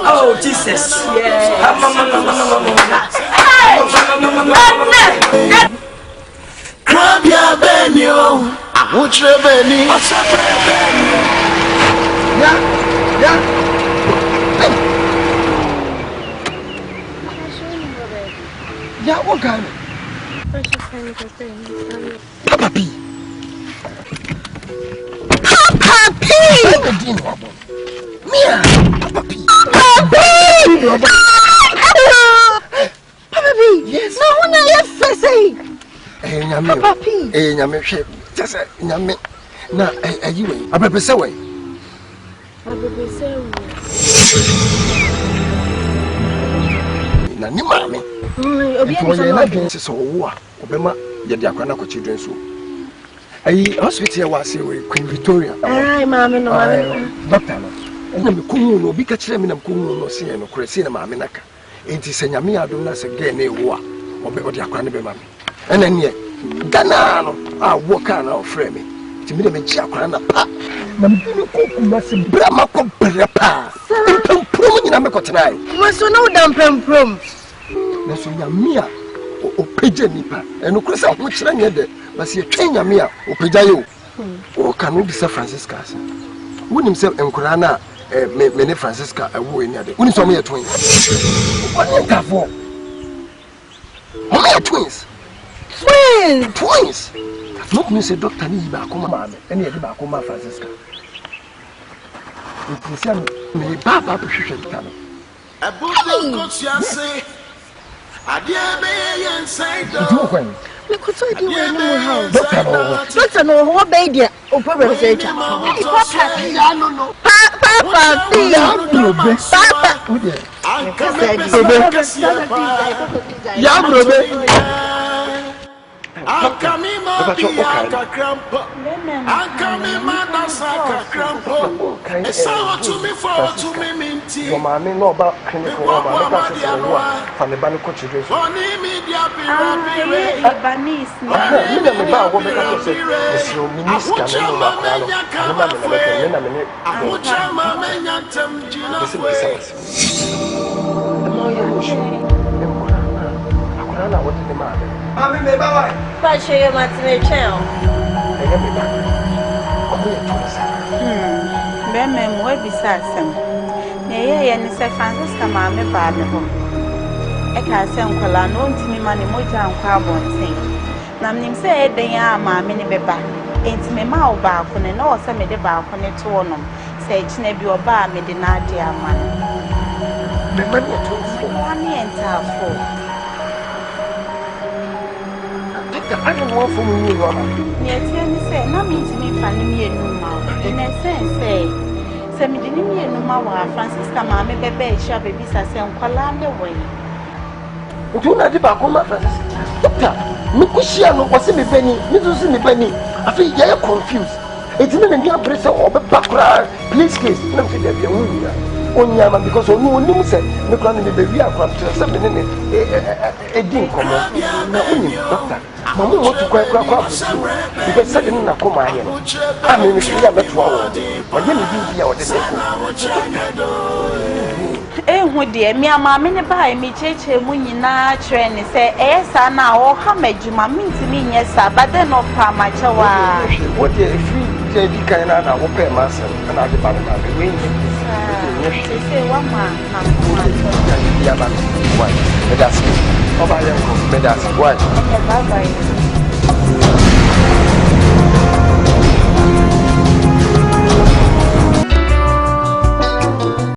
oh, Jesus. Krabia Benio, Ahutre Beni. Yeah, what kind? Papa P. Papa P. Mia. Papa P. Papa P. Yes. No one else say. Eh, nyame. Papa P. Eh, nyame hwe. Just nyame. Na ayi we. Abepese we. Abepese we. Na ni mame. Obi en na dwen se wo a obema ye de akwana ko chidwen so. Ayi hospital wa se we Queen Victoria. Ai mame no mame. Doctor no. Na me kunwu no obi ka kire me na kunwu no se no koresi na mame naka. Enti se nyame adom na se ge na ewo a obe odi akwana be mame. Ena ne Ghana no a wo ka na ofre me. Ti me de me chi akwana na pa. Na me bi ko kuma se bra ma ko bra pa. Prom nyina me ko tenai. Mo so no dam prom. Na so nyame a opeja nipa. Eno kresa ho kire nye de. Basi ye twen nyame a opeja yo. O ka no bi se Francisca ase. Wonim se enkura na me ne Francisca awu eni ade. Wonim so me ye twin. Oni kafo. How twins? Twins. Not me say doctor ni ba ko ma me. Eni e ba ko ma Francisca. Nti me baba be hwehwe ta no. Abudo ko tia se. Ade be ye inside. me could say you in the house. Doctor, no, what baby? Oh, probably say, Papa, your mammy know about clinical from the Banico children. Mem, where besides them? Nay, and Sir Francis come on me bad. I can't send Colano to me money more than carbon thing. Nam said they are my mini beba. Ain't me mau back on and all some of the back on it to one. Say, Chineby or bar me the Nadia man. The money at 1 and half full. I don't want for me, yes, say, no mean to me, Fanny, no mouth. In a sense, say, send me the name, no matter Francisca, mammy, baby, shall be beside some column away. Do not debate my Francis. Doctor, Mikushia was in the penny, Mrs. in the penny. I feel you're confused. It's in a near pressure or background, please, case, nothing that you're Onyama because on no news said the plan in the baby are from 7 minutes. A didn't come on. Doctor, Mamma want to quite crap because suddenly I come here. I mean, if you have a 12, but then you be out the would dear me, mamma, by me, church, Munina, train, say, yes, I now, how made you, mammy, to me, yes, sir, but then not how much a while. What if you can open myself and I depart on the way? Say, one man, that's why.